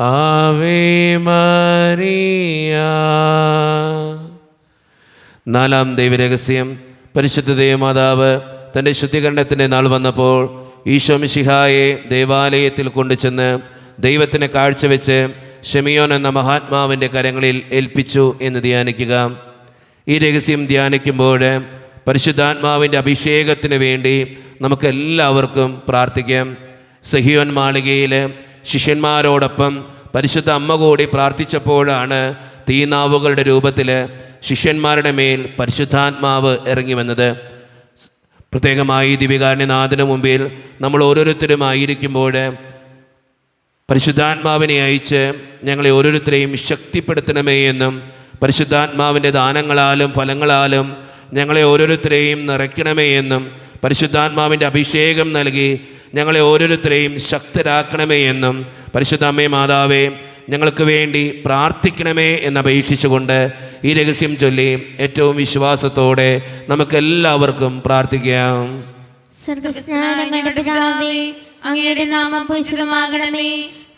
ആവേ മരിയ. നാലാം ദൈവരഹസ്യം. പരിശുദ്ധ ദൈവമാതാവ് തൻ്റെ ശുദ്ധീകരണത്തിൻ്റെ നാൾ വന്നപ്പോൾ ഈശോ മിശിഹായെ ദേവാലയത്തിൽ കൊണ്ടുചെന്ന് ദൈവത്തിന് കാഴ്ചവെച്ച് ഷെമിയോൻ എന്ന മഹാത്മാവിൻ്റെ കരങ്ങളിൽ ഏൽപ്പിച്ചു എന്ന് ധ്യാനിക്കുക. ഈ രഹസ്യം ധ്യാനിക്കുമ്പോൾ പരിശുദ്ധാത്മാവിൻ്റെ അഭിഷേകത്തിന് വേണ്ടി നമുക്കെല്ലാവർക്കും പ്രാർത്ഥിക്കാം. സഹിയോൻ മാളികയിൽ ശിഷ്യന്മാരോടൊപ്പം പരിശുദ്ധ അമ്മ കൂടി പ്രാർത്ഥിച്ചപ്പോഴാണ് തീനാവുകളുടെ രൂപത്തിൽ ശിഷ്യന്മാരുടെ മേൽ പരിശുദ്ധാത്മാവ് ഇറങ്ങി വന്നത്. പ്രത്യേകമായി ദിവ്യകാരുണ്യനാഥന് മുമ്പിൽ നമ്മൾ ഓരോരുത്തരുമായിരിക്കുമ്പോൾ പരിശുദ്ധാത്മാവിനെ അയച്ച് ഞങ്ങളെ ഓരോരുത്തരെയും ശക്തിപ്പെടുത്തണമേ എന്നും പരിശുദ്ധാത്മാവിൻ്റെ ദാനങ്ങളാലും ഫലങ്ങളാലും ഞങ്ങളെ ഓരോരുത്തരെയും നിറയ്ക്കണമേ എന്നും പരിശുദ്ധാത്മാവിൻ്റെ അഭിഷേകം നൽകി ഞങ്ങളെ ഓരോരുത്തരെയും ശക്തരാക്കണമേ എന്നും പരിശുദ്ധ അമ്മേ മാതാവേ ഞങ്ങൾക്ക് വേണ്ടി പ്രാർത്ഥിക്കണമേ എന്നപേക്ഷിച്ചുകൊണ്ട് ഈ രഹസ്യം ചൊല്ലി ഏറ്റവും വിശ്വാസത്തോടെ നമുക്കെല്ലാവർക്കും പ്രാർത്ഥിക്കാം. സ്വർഗ്ഗസ്നാനങ്ങളുടെ പിതാവേ, അങ്ങയുടെ നാമം പൂജിതമാകണമേ,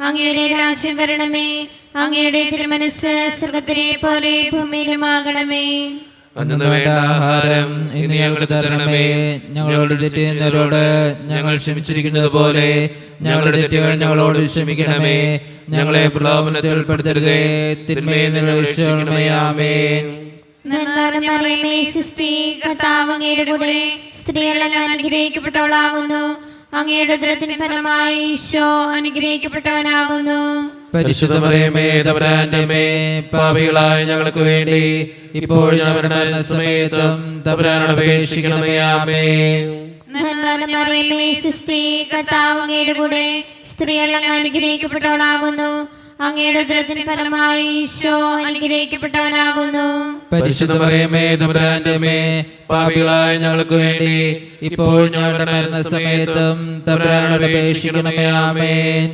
അങ്ങയുടെ രാജ്യം വരണമേ, അങ്ങയുടെ തിരുമനസ്സ് സ്വർഗ്ഗത്തിലെ പോലെ ഭൂമിയിലുമാകണമേ. അന്നു വേണ്ട ആഹാരം ഇന്ന് ഞങ്ങൾക്ക് തരണമേ. ഞങ്ങളോട് തെറ്റ് ചെയ്യുന്നവരോട് ഞങ്ങൾ ക്ഷമിച്ചിരിക്കുന്നത് പോലെ ഞങ്ങളുടെ തെറ്റുകൾ ഞങ്ങളോട് ക്ഷമിക്കണമേ. ഞങ്ങളെ പ്രലോഭനത്തിൽ ഉൾപ്പെടുത്തരുതേ, തിന്മയിൽ നിന്ന് രക്ഷിക്കണമേ. ആമേൻ. നന്മ നിറഞ്ഞ മറിയമേ, സ്വസ്തി, കർത്താവ് അങ്ങയുടെ കൂടെ സ്ത്രീകളെല്ലാം അനുഗ്രഹിക്കപ്പെട്ടവളാകുന്നു. അങ്ങയുടെ ഉദരത്തിൻ ഫലമായി ഈശോ അനുഗ്രഹിക്കപ്പെട്ടവനാകുന്നു. പരിശുദ്ധ മറിയമേ, തമ്പുരാന്റെ അമ്മേ, പാപികളായ ഞങ്ങൾക്ക് വേണ്ടി ഇപ്പോൾ ഞങ്ങളുടെ മരണസമയത്തും തമ്പുരാനോട് അപേക്ഷിക്കണമേ. ആമേൻ. നന്മ നിറഞ്ഞ മറിയമേ, സ്വസ്തി, കർത്താവ് അങ്ങയുടെ കൂടെ സ്ത്രീകളെല്ലാം അനുഗ്രഹിക്കപ്പെട്ടവളാകുന്നു. അങ്ങയുടെ ഉദരത്തിൻ ഫലമായി ഈശോ അനുഗ്രഹിക്കപ്പെട്ടവനാകുന്നു. പരിശുദ്ധ മറിയമേ, തമ്പുരാന്റെ അമ്മേ, പാപികളായ ഞങ്ങൾക്ക് വേണ്ടി ഇപ്പോൾ ഞങ്ങളുടെ മരണസമയത്തും തമ്പുരാനോട് അപേക്ഷിക്കണമേ. ആമേൻ.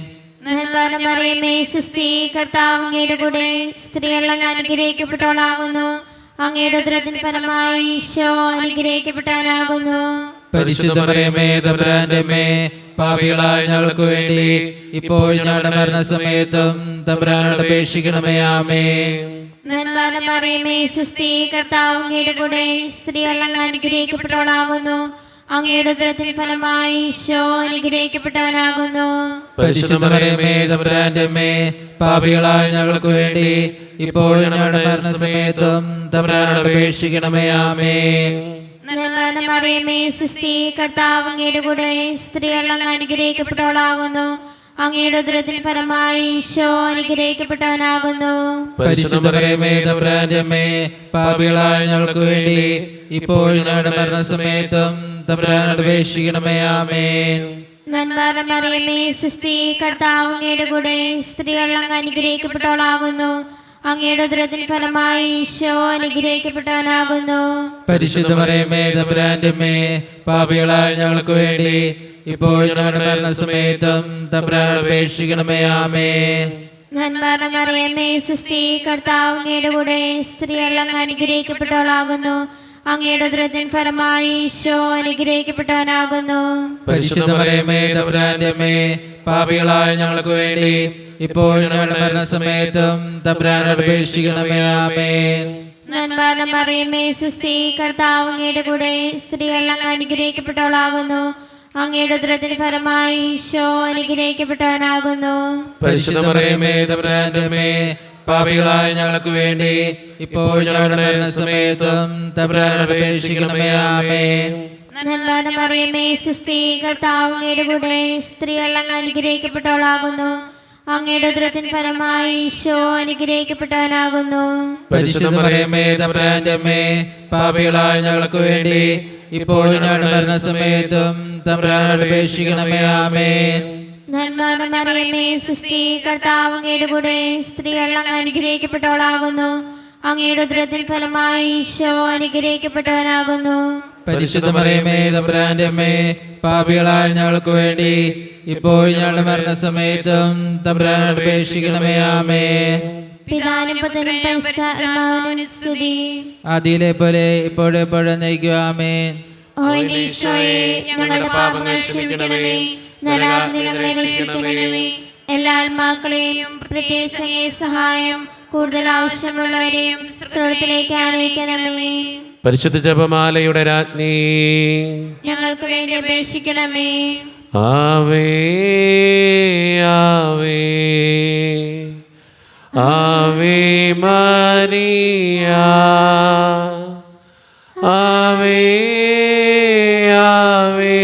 നന്മ നിറഞ്ഞ മറിയമേ, സ്വസ്തി, കർത്താവ് അങ്ങയുടെ കൂടെ സ്ത്രീകളെല്ലാം അനുഗ്രഹിക്കപ്പെട്ടവളാകുന്നു. അങ്ങയുടെ ഉദരത്തിൻ ഫലമായി ഈശോ അനുഗ്രഹിക്കപ്പെട്ടവനാകുന്നു. പരിശുദ്ധ മറിയമേ, തമ്പുരാന്റെ അമ്മേ, പാപികളായ ഞങ്ങൾക്ക് വേണ്ടി ഇപ്പോൾ ഞങ്ങളുടെ മരണസമയത്തും തമ്പുരാനോട് അപേക്ഷിക്കണമേ. ആമേൻ. നന്മ നിറഞ്ഞ മറിയമേ, സ്വസ്തി, കർത്താവ് അങ്ങയുടെ കൂടെ സ്ത്രീകളെല്ലാം അനുഗ്രഹിക്കപ്പെട്ടവളാകുന്നു. അങ്ങയുടെ ഉദരത്തിൻ ഫലമായി ഈശോ അനുഗ്രഹിക്കപ്പെട്ടവനാകുന്നു. പരിശുദ്ധ മറിയമേ, തമ്പുരാന്റെ അമ്മേ, പാപികളായ ഞങ്ങൾക്ക് വേണ്ടി ഇപ്പോൾ ഞങ്ങളുടെ മരണസമയത്തും തമ്പുരാനോട് അപേക്ഷിക്കണമേ. ആമേൻ. നന്മ നിറഞ്ഞ മറിയമേ, സ്വസ്തി, കർത്താവ് അങ്ങയുടെ കൂടെ സ്ത്രീകളെല്ലാം അനുഗ്രഹിക്കപ്പെട്ടവളാകുന്നു. അങ്ങയുടെ ഉദരത്തിൻ ഫലമായി ഈശോ അനുഗ്രഹിക്കപ്പെട്ടവനാകുന്നു. പരിശുദ്ധ മറിയമേ, തമ്പുരാന്റെ അമ്മേ, പാപികളായ ഞങ്ങൾക്ക് വേണ്ടി ഇപ്പോൾ ഞങ്ങളുടെ മരണസമയത്തും തമ്പുരാനോട് അപേക്ഷിക്കണമേ. ആമേൻ. നന്മ നിറഞ്ഞ മറിയമേ, സ്വസ്തി, കർത്താവ് അങ്ങയുടെ കൂടെ സ്ത്രീകളെല്ലാം അനുഗ്രഹിക്കപ്പെട്ടവളാകുന്നു. അങ്ങയുടെ ഉദരത്തിൻ ഫലമായി ഈശോ അനുഗ്രഹിക്കപ്പെട്ടവനാകുന്നു. പരിശുദ്ധ മറിയമേ, തമ്പുരാന്റെ അമ്മേ, പാപികളായ ഞങ്ങൾക്ക് വേണ്ടി ഇപ്പോൾ ഞങ്ങളുടെ മരണസമയത്തും തമ്പുരാനോട് അപേക്ഷിക്കണമേ. ആമേൻ. നന്മ നിറഞ്ഞ മറിയമേ, സ്വസ്തി, കർത്താവ് അങ്ങയുടെ കൂടെ സ്ത്രീകളെല്ലാം അനുഗ്രഹിക്കപ്പെട്ടവളാകുന്നു. അങ്ങയുടെ ഉദരത്തിൻ ഫലമായി ഈശോ അനുഗ്രഹിക്കപ്പെട്ടവനാകുന്നു. പരിശുദ്ധ മറിയമേ, തമ്പുരാന്റെ അമ്മേ, പാപികളായ ഞങ്ങൾക്ക് വേണ്ടി ഇപ്പോൾ ഞങ്ങളുടെ മരണസമയത്തും തമ്പുരാനോട് അപേക്ഷിക്കണമേ. ആമേൻ. നന്മ നിറഞ്ഞ മറിയമേ, സ്വസ്തി, കർത്താവ് അങ്ങയുടെ കൂടെ സ്ത്രീകളെല്ലാം അനുഗ്രഹിക്കപ്പെട്ടവളാകുന്നു. അങ്ങയുടെ ഉദരത്തിൻ ഫലമായി ഈശോ അനുഗ്രഹിക്കപ്പെട്ടവനാകുന്നു. പരിശുദ്ധ മറിയമേ, തമ്പുരാന്റെ അമ്മേ, പാപികളായ ഞങ്ങൾക്ക് വേണ്ടി ഇപ്പോൾ ഞങ്ങളുടെ മരണസമയത്തും തമ്പുരാനോട് അപേക്ഷിക്കണമേ. ആമേൻ. നന്മ നിറഞ്ഞ മറിയമേ, സ്വസ്തി, കർത്താവ് അങ്ങയുടെ കൂടെ സ്ത്രീകളെല്ലാം അനുഗ്രഹിക്കപ്പെട്ടവളാകുന്നു. അങ്ങയുടെ ഉദരത്തിൻ ഫലമായി ഈശോ അനുഗ്രഹിക്കപ്പെട്ടവനാകുന്നു. പരിശുദ്ധ മറിയമേ, തമ്പുരാന്റെ അമ്മേ, പാപികളായ ഞങ്ങൾക്ക് വേണ്ടി ഇപ്പോൾ ഞങ്ങളുടെ മരണസമയത്തും തമ്പുരാനോട് അപേക്ഷിക്കണമേ. ആമേൻ. നന്മ നിറഞ്ഞ മറിയമേ, സ്വസ്തി, കർത്താവ് അങ്ങയുടെ കൂടെ സ്ത്രീകളെല്ലാം അനുഗ്രഹിക്കപ്പെട്ടവളാകുന്നു. അങ്ങയുടെ ഉദരത്തിൻ ഫലമായി ഈശോ അനുഗ്രഹിക്കപ്പെട്ടവനാകുന്നു. പരിശുദ്ധ മറിയമേ, തമ്പുരാന്റെ അമ്മേ, പാപികളായ ഞങ്ങൾക്ക് വേണ്ടി ഇപ്പോൾ ഞങ്ങളുടെ മരണസമയത്തും തമ്പുരാനോട് അപേക്ഷിക്കണമേ. ആമേൻ. പിതാവിനും പുത്രനും പരിശുദ്ധാത്മാവിനും സ്തുതി. ആദിയിലെ പോലെ ഇപ്പോഴെപ്പോഴും നയിക്കുക. ആമേൻ. ഓ എന്റെ ഈശോയെ, ഞങ്ങളുടെ പാപങ്ങൾ ക്ഷമിക്കണമേ, നരകാഗ്നി ഞങ്ങളെ രക്ഷിക്കണമേ. എല്ലാ ആത്മാക്കളെയും പ്രത്യേകിച്ച് അങ്ങേ സഹായം കൂടുതൽ ആവശ്യമുള്ളവരെയും സ്വർഗ്ഗത്തിലേക്ക് ആനയിക്കണമേ. പരിശുദ്ധ ജപമാലയുടെ രാജ്ഞി, ഞങ്ങൾക്ക് വേണ്ടി അപേക്ഷിക്കണമേ. ആവേ ആവേ ആവേ മരിയ, ആവേ ആവേ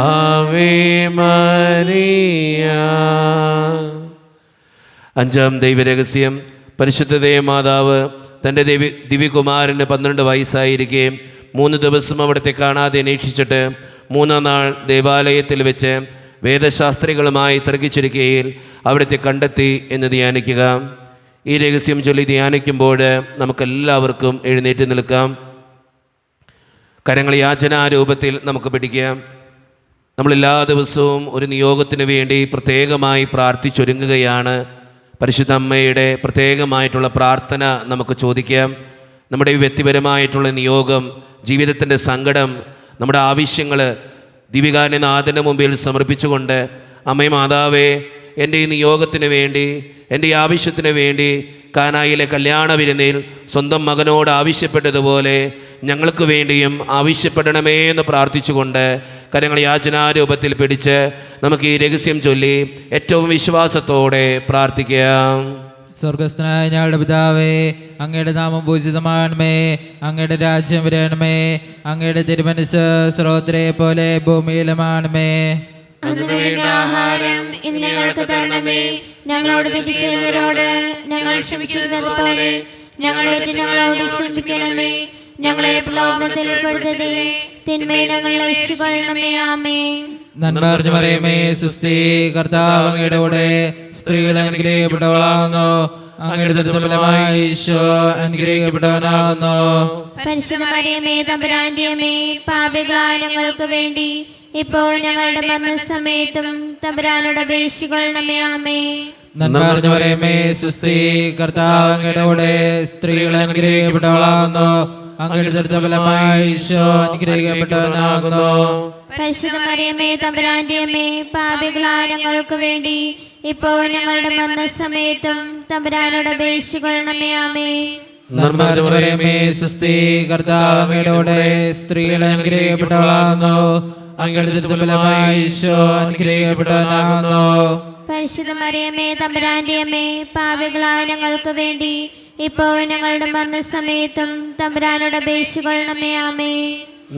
ആവേ മരിയ. അഞ്ചാം ദൈവരഹസ്യം. പരിശുദ്ധ മാതാവ് തൻ്റെ ദിവ്യകുമാരന് 12 വയസ്സായിരിക്കെ 3 ദിവസം അവിടുത്തെ കാണാതെ അന്വേഷിച്ചിട്ട് 3-ാം നാൾ ദേവാലയത്തിൽ വെച്ച് വേദശാസ്ത്രികളുമായി തർക്കിച്ചിരിക്കുകയിൽ അവിടുത്തെ കണ്ടെത്തി എന്ന് ധ്യാനിക്കുക. ഈ രഹസ്യം ചൊല്ലി ധ്യാനിക്കുമ്പോൾ നമുക്കെല്ലാവർക്കും എഴുന്നേറ്റ് നിൽക്കാം. കരങ്ങൾ യാചനാരൂപത്തിൽ നമുക്ക് പിടിക്കാം. നമ്മളെല്ലാ ദിവസവും ഒരു നിയോഗത്തിന് വേണ്ടി പ്രത്യേകമായി പ്രാർത്ഥിച്ചൊരുങ്ങുകയാണ്. പരിശുദ്ധ അമ്മയുടെ പ്രത്യേകമായിട്ടുള്ള പ്രാർത്ഥന നമുക്ക് ചോദിക്കാം. നമ്മുടെ ഈ വ്യക്തിപരമായിട്ടുള്ള നിയോഗം, ജീവിതത്തിൻ്റെ സങ്കടം, നമ്മുടെ ആവശ്യങ്ങൾ ദിവികാരനാഥൻ്റെ മുമ്പിൽ സമർപ്പിച്ചുകൊണ്ട്, അമ്മേ മാതാവേ, എൻ്റെ ഈ നിയോഗത്തിന് വേണ്ടി, എൻ്റെ ഈ ആവശ്യത്തിന് വേണ്ടി കാനായിലെ കല്യാണ വിരുന്നിൽ സ്വന്തം മകനോട് ആവശ്യപ്പെട്ടതുപോലെ ഞങ്ങൾക്ക് വേണ്ടിയും ആവശ്യപ്പെടണമേ എന്ന് പ്രാർത്ഥിച്ചുകൊണ്ട് കരങ്ങൾ യാചനാരൂപത്തിൽ പിടിച്ച് നമുക്ക് ഈ രഹസ്യം ചൊല്ലി ഏറ്റവും വിശ്വാസത്തോടെ പ്രാർത്ഥിക്കാം. സ്വർഗസ്ഥനായ ഞങ്ങളുടെ പിതാവേ, അങ്ങയുടെ നാമം പൂജിതമാകണമേ, അങ്ങയുടെ രാജ്യം വരണമേ, അങ്ങയുടെ തിരുമനസ്സ് സ്രോതരെ പോലെ ഭൂമിയിലുമാണമേ. അന്നു വേണ്ട ആഹാരം ഇന്ന് ഞങ്ങൾക്ക് തരണമേ. ഞങ്ങളോട് തെറ്റ് ചെയ്തവരോട് ഞങ്ങൾ ക്ഷമിച്ചതുപോലെ ഞങ്ങളെ ഞങ്ങളോട് ക്ഷമിക്കണമേ. ഞങ്ങളെ പ്രലോഭനത്തിൽ ഉൾപ്പെടുത്തരുതേ, തിന്മയിൽ നിന്ന് ഞങ്ങളെ രക്ഷിക്കണമേ. ആമേൻ. നന്മ നിറഞ്ഞ മറിയമേ, സുസ്ഥി, കർത്താവ് അങ്ങയുടെ കൂടെ സ്ത്രീകൾ അനുഗ്രഹിക്കപ്പെട്ടവളാകുന്നു. അങ്ങയുടെ ദുരിതഫലമായ ഈശോ അനുഗ്രഹിക്കപ്പെട്ടവനാകുന്നു. പരിശുദ്ധ മറിയമേ, തമ്പുരാന്റെ അമ്മേ, പാപികളായ ഞങ്ങൾക്ക് വേണ്ടി ഇപ്പോൾ ഞങ്ങളുടെ മരണസമയത്തും തമ്പുരാനോട് അപേക്ഷിക്കണമേ. ആമേൻ. നന്മ നിറഞ്ഞ മറിയമേ, സുസ്ഥി, കർത്താവ് അങ്ങയുടെ കൂടെ സ്ത്രീകൾ അനുഗ്രഹിക്കപ്പെട്ടവളാകുന്നു. അങ്ങയുടെ ദുരിതഫലമായ ഈശോ അനുഗ്രഹിക്കപ്പെട്ടവനാകുന്നു. പരിശുദ്ധ മറിയമേ, തമ്പുരാന്റെ അമ്മേ, പാപികളായ ഞങ്ങൾക്ക് വേണ്ടി ഇപ്പോൾ ഞങ്ങളുടെ മരണസമയത്തും തമ്പുരാനോട് അപേക്ഷിക്കണമേ. ആമേൻ. നന്മ നിറഞ്ഞ മറിയമേ, സുസ്ഥി, കർത്താവ് അങ്ങയുടെ കൂടെ സ്ത്രീകൾ അനുഗ്രഹിക്കപ്പെട്ടവളാകുന്നു. അങ്ങയുടെ ദുരിതഫലമായ ഈശോ അനുഗ്രഹിക്കപ്പെട്ടവനാകുന്നു. പരിശുദ്ധ മറിയമേ, തമ്പുരാന്റെ അമ്മേ, പാപികളായ ഞങ്ങൾക്ക് വേണ്ടി ഇപ്പോൾ ഞങ്ങളുടെ മരണസമയത്തും തമ്പുരാനോട് അപേക്ഷിക്കണമേ. ആമേൻ.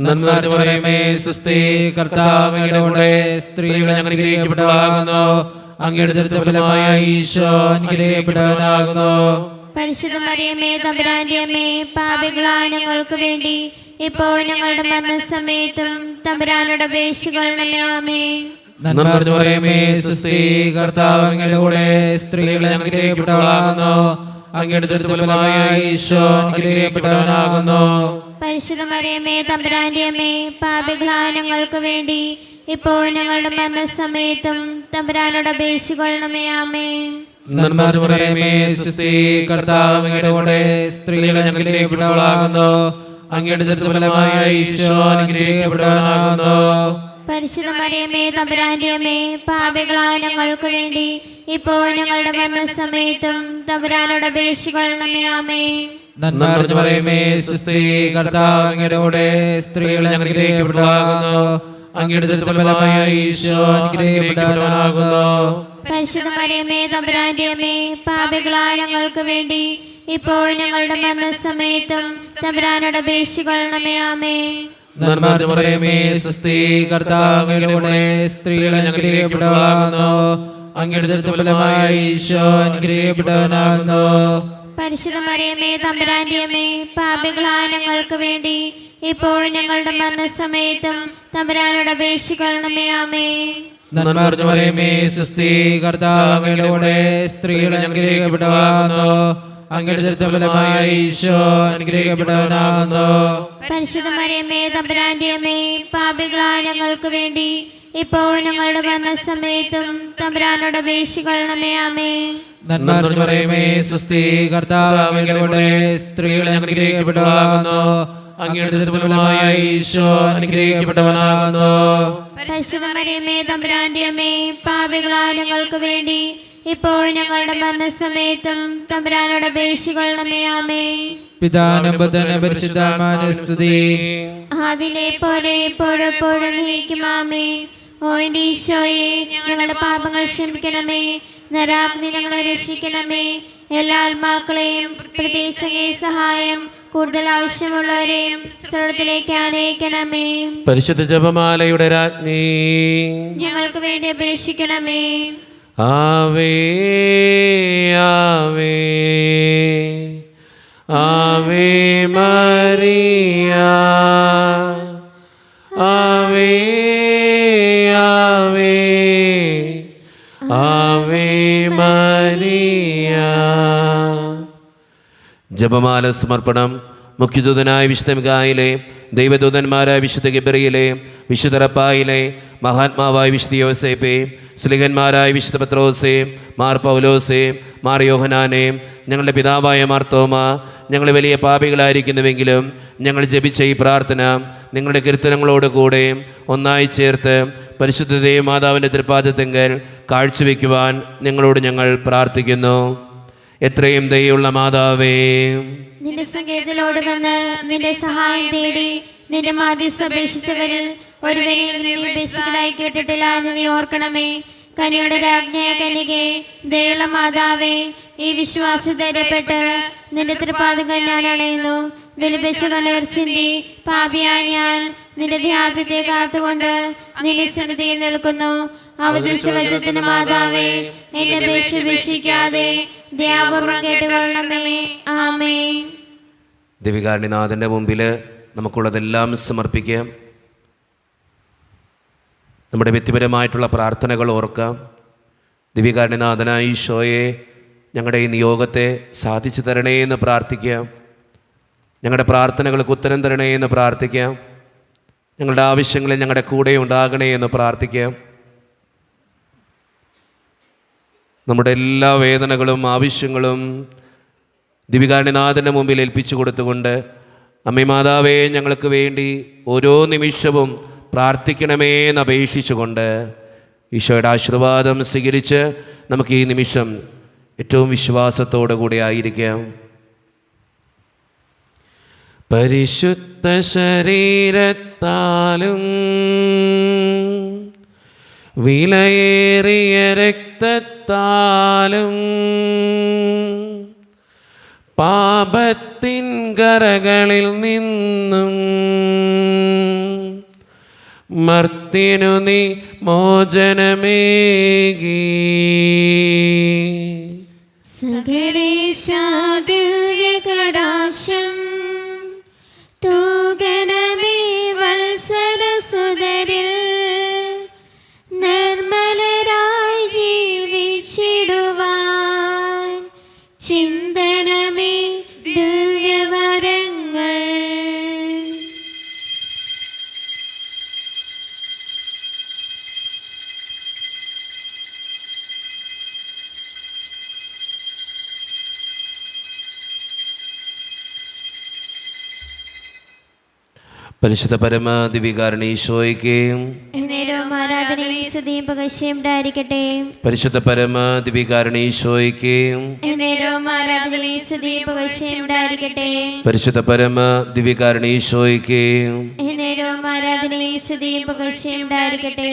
നന്മ നിറഞ്ഞ മറിയമേ, സുസ്ഥി, കർത്താവ് അങ്ങയുടെ കൂടെ സ്ത്രീകൾ അനുഗ്രഹിക്കപ്പെട്ടവളാകുന്നു. അങ്ങയുടെ ദുരിതഫലമായ ഈശോ അനുഗ്രഹിക്കപ്പെട്ടവനാകുന്നു. പരിശുദ്ധ മറിയമേ, തമ്പുരാന്റെ അമ്മേ, പാപികളായ ഞങ്ങൾക്ക് വേണ്ടി ഇപ്പോൾ ഞങ്ങളുടെ മരണസമയത്തും തമ്പുരാനോട് അപേക്ഷിക്കണമേ. ആമേൻ. നന്മ നിറഞ്ഞ മറിയമേ, സുസ്ഥി, കർത്താവ് അങ്ങയുടെ കൂടെ സ്ത്രീകൾ അനുഗ്രഹിക്കപ്പെട്ടവളാകുന്നു. അങ്ങയുടെ ദുരിതഫലമായ ഈശോ അനുഗ്രഹിക്കപ്പെട്ടവനാകുന്നു. പരിശുദ്ധ മറിയമേ, തമ്പുരാന്റെ അമ്മേ, പാപികളായ ഞങ്ങൾക്ക് വേണ്ടി ഇപ്പോൾ ഞങ്ങളുടെ മരണസമയത്തും തമ്പുരാനോട് അപേക്ഷിക്കണമേ. ആമേൻ. നന്മ നിറഞ്ഞ മറിയമേ, സുസ്ഥി, കർത്താവ് അങ്ങയുടെ കൂടെ സ്ത്രീകൾ അനുഗ്രഹിക്കപ്പെട്ടവളാകുന്നു. അങ്ങയുടെ ദുരിതഫലമായ ഈശോ അനുഗ്രഹിക്കപ്പെട്ടവനാകുന്നു. പരിശുദ്ധ മറിയമേ, തമ്പുരാന്റെ അമ്മേ, പാപികളായ ഞങ്ങൾക്ക് വേണ്ടി ഇപ്പോൾ ഞങ്ങളുടെ മരണസമയത്തും തമ്പുരാനോട് അപേക്ഷിക്കണമേ. ആമേൻ. നന്മ നിറഞ്ഞ മറിയമേ, സുസ്ഥി, കർത്താവ് അങ്ങയുടെ കൂടെ സ്ത്രീകൾ അനുഗ്രഹിക്കപ്പെട്ടവളാകുന്നു. അങ്ങയുടെ ദുരിതഫലമായ ഈശോ അനുഗ്രഹിക്കപ്പെട്ടവനാകുന്നു. പരിശുദ്ധ മറിയമേ, തമ്പുരാന്റെ അമ്മേ, പാപികളായ ഞങ്ങൾക്ക് വേണ്ടി ഇപ്പോൾ ഞങ്ങളുടെ മരണസമയത്തും തമ്പുരാനോട് അപേക്ഷിക്കണമേ. ആമേൻ. നന്മ നിറഞ്ഞ മറിയമേ, സുസ്ഥി, കർത്താവ് അങ്ങയുടെ കൂടെ സ്ത്രീകൾ അനുഗ്രഹിക്കപ്പെട്ടവളാകുന്നു. അങ്ങയുടെ ദുരിതഫലമായ ഈശോ അനുഗ്രഹിക്കപ്പെട്ടവനാകുന്നു. പരിശുദ്ധ മറിയമേ, തമ്പുരാന്റെ അമ്മേ, പാപികളായ ഞങ്ങൾക്ക് വേണ്ടി ഇപ്പോൾ ഞങ്ങളുടെ മരണസമയത്തും തമ്പുരാനോട് അപേക്ഷിക്കണമേ. ആമേൻ. നന്മ നിറഞ്ഞ മറിയമേ, സുസ്ഥി, കർത്താവ് അങ്ങയുടെ കൂടെ സ്ത്രീകൾ അനുഗ്രഹിക്കപ്പെട്ടവളാകുന്നു. അങ്ങയുടെ ദുരിതഫലമായ ഈശോ അനുഗ്രഹിക്കപ്പെട്ടവനാകുന്നു. പരിശുദ്ധ മറിയമേ, തമ്പുരാന്റെ അമ്മേ, പാപികളായ ഞങ്ങൾക്ക് വേണ്ടി ഇപ്പോൾ ഞങ്ങളുടെ മരണസമയത്തും തമ്പുരാനോട് അപേക്ഷിക്കണമേ. ആമേൻ. നന്മ നിറഞ്ഞ മറിയമേ, സുസ്ഥി, കർത്താവ് അങ്ങയുടെ കൂടെ സ്ത്രീകൾ അനുഗ്രഹിക്കപ്പെട്ടവളാകുന്നു. അങ്ങയുടെ ദുരിതഫലമായ ഈശോ അനുഗ്രഹിക്കപ്പെട്ടവനാകുന്നു. പരിശുദ്ധ മറിയമേ, തമ്പുരാന്റെ അമ്മേ, പാപികളായ ഞങ്ങൾക്ക് വേണ്ടി ഇപ്പോൾ ഞങ്ങളുടെ മരണസമയത്തും തമ്പുരാനോട് അപേക്ഷിക്കണമേ. ആമേൻ. പിതാവിനും പുത്രനും പരിശുദ്ധാത്മാവിനും സ്തുതി. അതിലെ പോലെ എപ്പോഴെപ്പോഴും നീക്കും. ആമേൻ. ഓ എന്റെ ഈശോയെ, ഞങ്ങളുടെ പാപങ്ങൾ ക്ഷമിക്കണമേ. നരാഗ്നി ഞങ്ങളെ രക്ഷിക്കണമേ. എല്ലാ ആത്മാക്കളെയും പ്രത്യേകിച്ച് അങ്ങേ സഹായം കൂടുതൽ ആവശ്യമുള്ളവരെയും സ്വർഗ്ഗത്തിലേക്ക് ആനയിക്കണമേ. പരിശുദ്ധ ജപമാലയുടെ രാജ്ഞി, ഞങ്ങൾക്ക് വേണ്ടി അപേക്ഷിക്കണമേ. ആവേ ആവേ ആവേ മരിയ, ആവേ ആവേ ആവേ മരിയ. ജപമാല സമർപ്പണം. മുഖ്യദൂതനായ വിശുദ്ധ മിഖായേലേ, ദൈവദൂതന്മാരായ വിശുദ്ധ ഗബ്രിയേലേ, വിശുദ്ധ റഫായേലേ, മഹാത്മാവായ വിശുദ്ധ യോസേപ്പേ, സ്ലിഹന്മാരായ വിശുദ്ധ പത്രോസേ, മാർ പൗലോസേ, മാർ യോഹനാനേ, ഞങ്ങളുടെ പിതാവായ മാർത്തോമ, ഞങ്ങൾ വലിയ പാപികളായിരിക്കുന്നുവെങ്കിലും ഞങ്ങൾ ജപിച്ച ഈ പ്രാർത്ഥന നിങ്ങളുടെ കീർത്തനങ്ങളോട് കൂടെ ഒന്നായി ചേർത്ത് പരിശുദ്ധ ദൈവമാതാവിൻ്റെ തൃപ്പാദത്തെങ്കൽ കാഴ്ചവെക്കുവാൻ നിങ്ങളോട് ഞങ്ങൾ പ്രാർത്ഥിക്കുന്നു. എത്രയും ദയുള്ള മാതാവേ, നിന്റെ സങ്കേതത്തിലോട് വന്ന് നിന്റെ സഹായം തേടി നിന്റെ മാധ്യസ്ഥ അപേക്ഷിച്ചവരിൽ ഒരുവനെയും നീ ഉപേക്ഷിച്ചതായി കേട്ടിട്ടില്ല എന്ന് നീ ഓർക്കണമേ. കനിയുടെ രാജ്ഞിയായ കന്യകേ, ദയുള്ള മാതാവേ, ഈ വിശ്വാസം ധൈര്യപ്പെട്ട് നിന്റെ തൃപ്പാദങ്ങൾ ഞാൻ അണയുന്നു. വിലപിച്ച കണ്ണീർ ചിന്തി പാപിയായ ഞാൻ നിന്റെ ധ്യാനത്തെ കാത്തുകൊണ്ട് നിന്റെ സന്നിധിയിൽ നിൽക്കുന്നു. അവതരിച്ച വചനത്തിന്റെ മാതാവേ, എന്റെ അപേക്ഷ ഉപേക്ഷിക്കാതെ ദയാപൂർവ്വം കേട്ടുകൊള്ളണമേ. ആമേൻ. ദിവികാരുണ്യനാഥൻ്റെ മുമ്പിൽ നമുക്കുള്ളതെല്ലാം സമർപ്പിക്കാം. നമ്മുടെ വ്യക്തിപരമായിട്ടുള്ള പ്രാർത്ഥനകൾ ഓർക്കാം. ദിവികാരുണ്യനാഥനായ ഈശോയെ, ഞങ്ങളുടെ ഈ നിയോഗത്തെ സാധിച്ചു തരണേ എന്ന് പ്രാർത്ഥിക്കാം. ഞങ്ങളുടെ പ്രാർത്ഥനകൾക്ക് ഉത്തരം തരണേ എന്ന് പ്രാർത്ഥിക്കാം. ഞങ്ങളുടെ ആവശ്യങ്ങളിൽ ഞങ്ങളുടെ കൂടെ ഉണ്ടാകണേ എന്ന് പ്രാർത്ഥിക്കാം. നമ്മുടെ എല്ലാ വേദനകളും ആവശ്യങ്ങളും ദിവികാരുണ്യനാഥൻ്റെ മുമ്പിൽ ഏൽപ്പിച്ചു കൊടുത്തുകൊണ്ട്, അമ്മേ മാതാവേ, ഞങ്ങൾക്ക് വേണ്ടി ഓരോ നിമിഷവും പ്രാർത്ഥിക്കണമേ എന്ന് അപേക്ഷിച്ചുകൊണ്ട് ഈശോയുടെ ആശീർവാദം സ്വീകരിച്ച് നമുക്ക് ഈ നിമിഷം ഏറ്റവും വിശ്വാസത്തോടു കൂടി ആയിരിക്കാം. പരിശുദ്ധ ശരീരത്താലും വിലയേറിയ രക്തത്താലും പാപത്തിൻ കരകളിൽ നിന്നും മർത്യനു നീ മോചനമേകി. സകലേശാ ദിവ്യകടാക്ഷം തൂകണമേ വത്സലസുതരിൽ, നിർമ്മലരായി ജീവിച്ചിടുവാൻ ചിന്തണമേ ദിവ്യവരങ്ങൾ. പരിശുദ്ധ പരമാദിവികാരണ ഈശോയ്ക്ക് നേരവും ആരാധനയും സ്തുതിയും പകർച്ചയും ഉണ്ടായിരിക്കട്ടെ. പരിശുദ്ധ പരമാദിവികാരണ ഈശോയ്ക്ക് നേരവും ആരാധനയും സ്തുതിയും പകർച്ചയും ഉണ്ടായിരിക്കട്ടെ. പരിശുദ്ധ പരമാദിവികാരണ ഈശോയ്ക്ക് നേരവും ആരാധനയും സ്തുതിയും പകർച്ചയും ഉണ്ടായിരിക്കട്ടെ.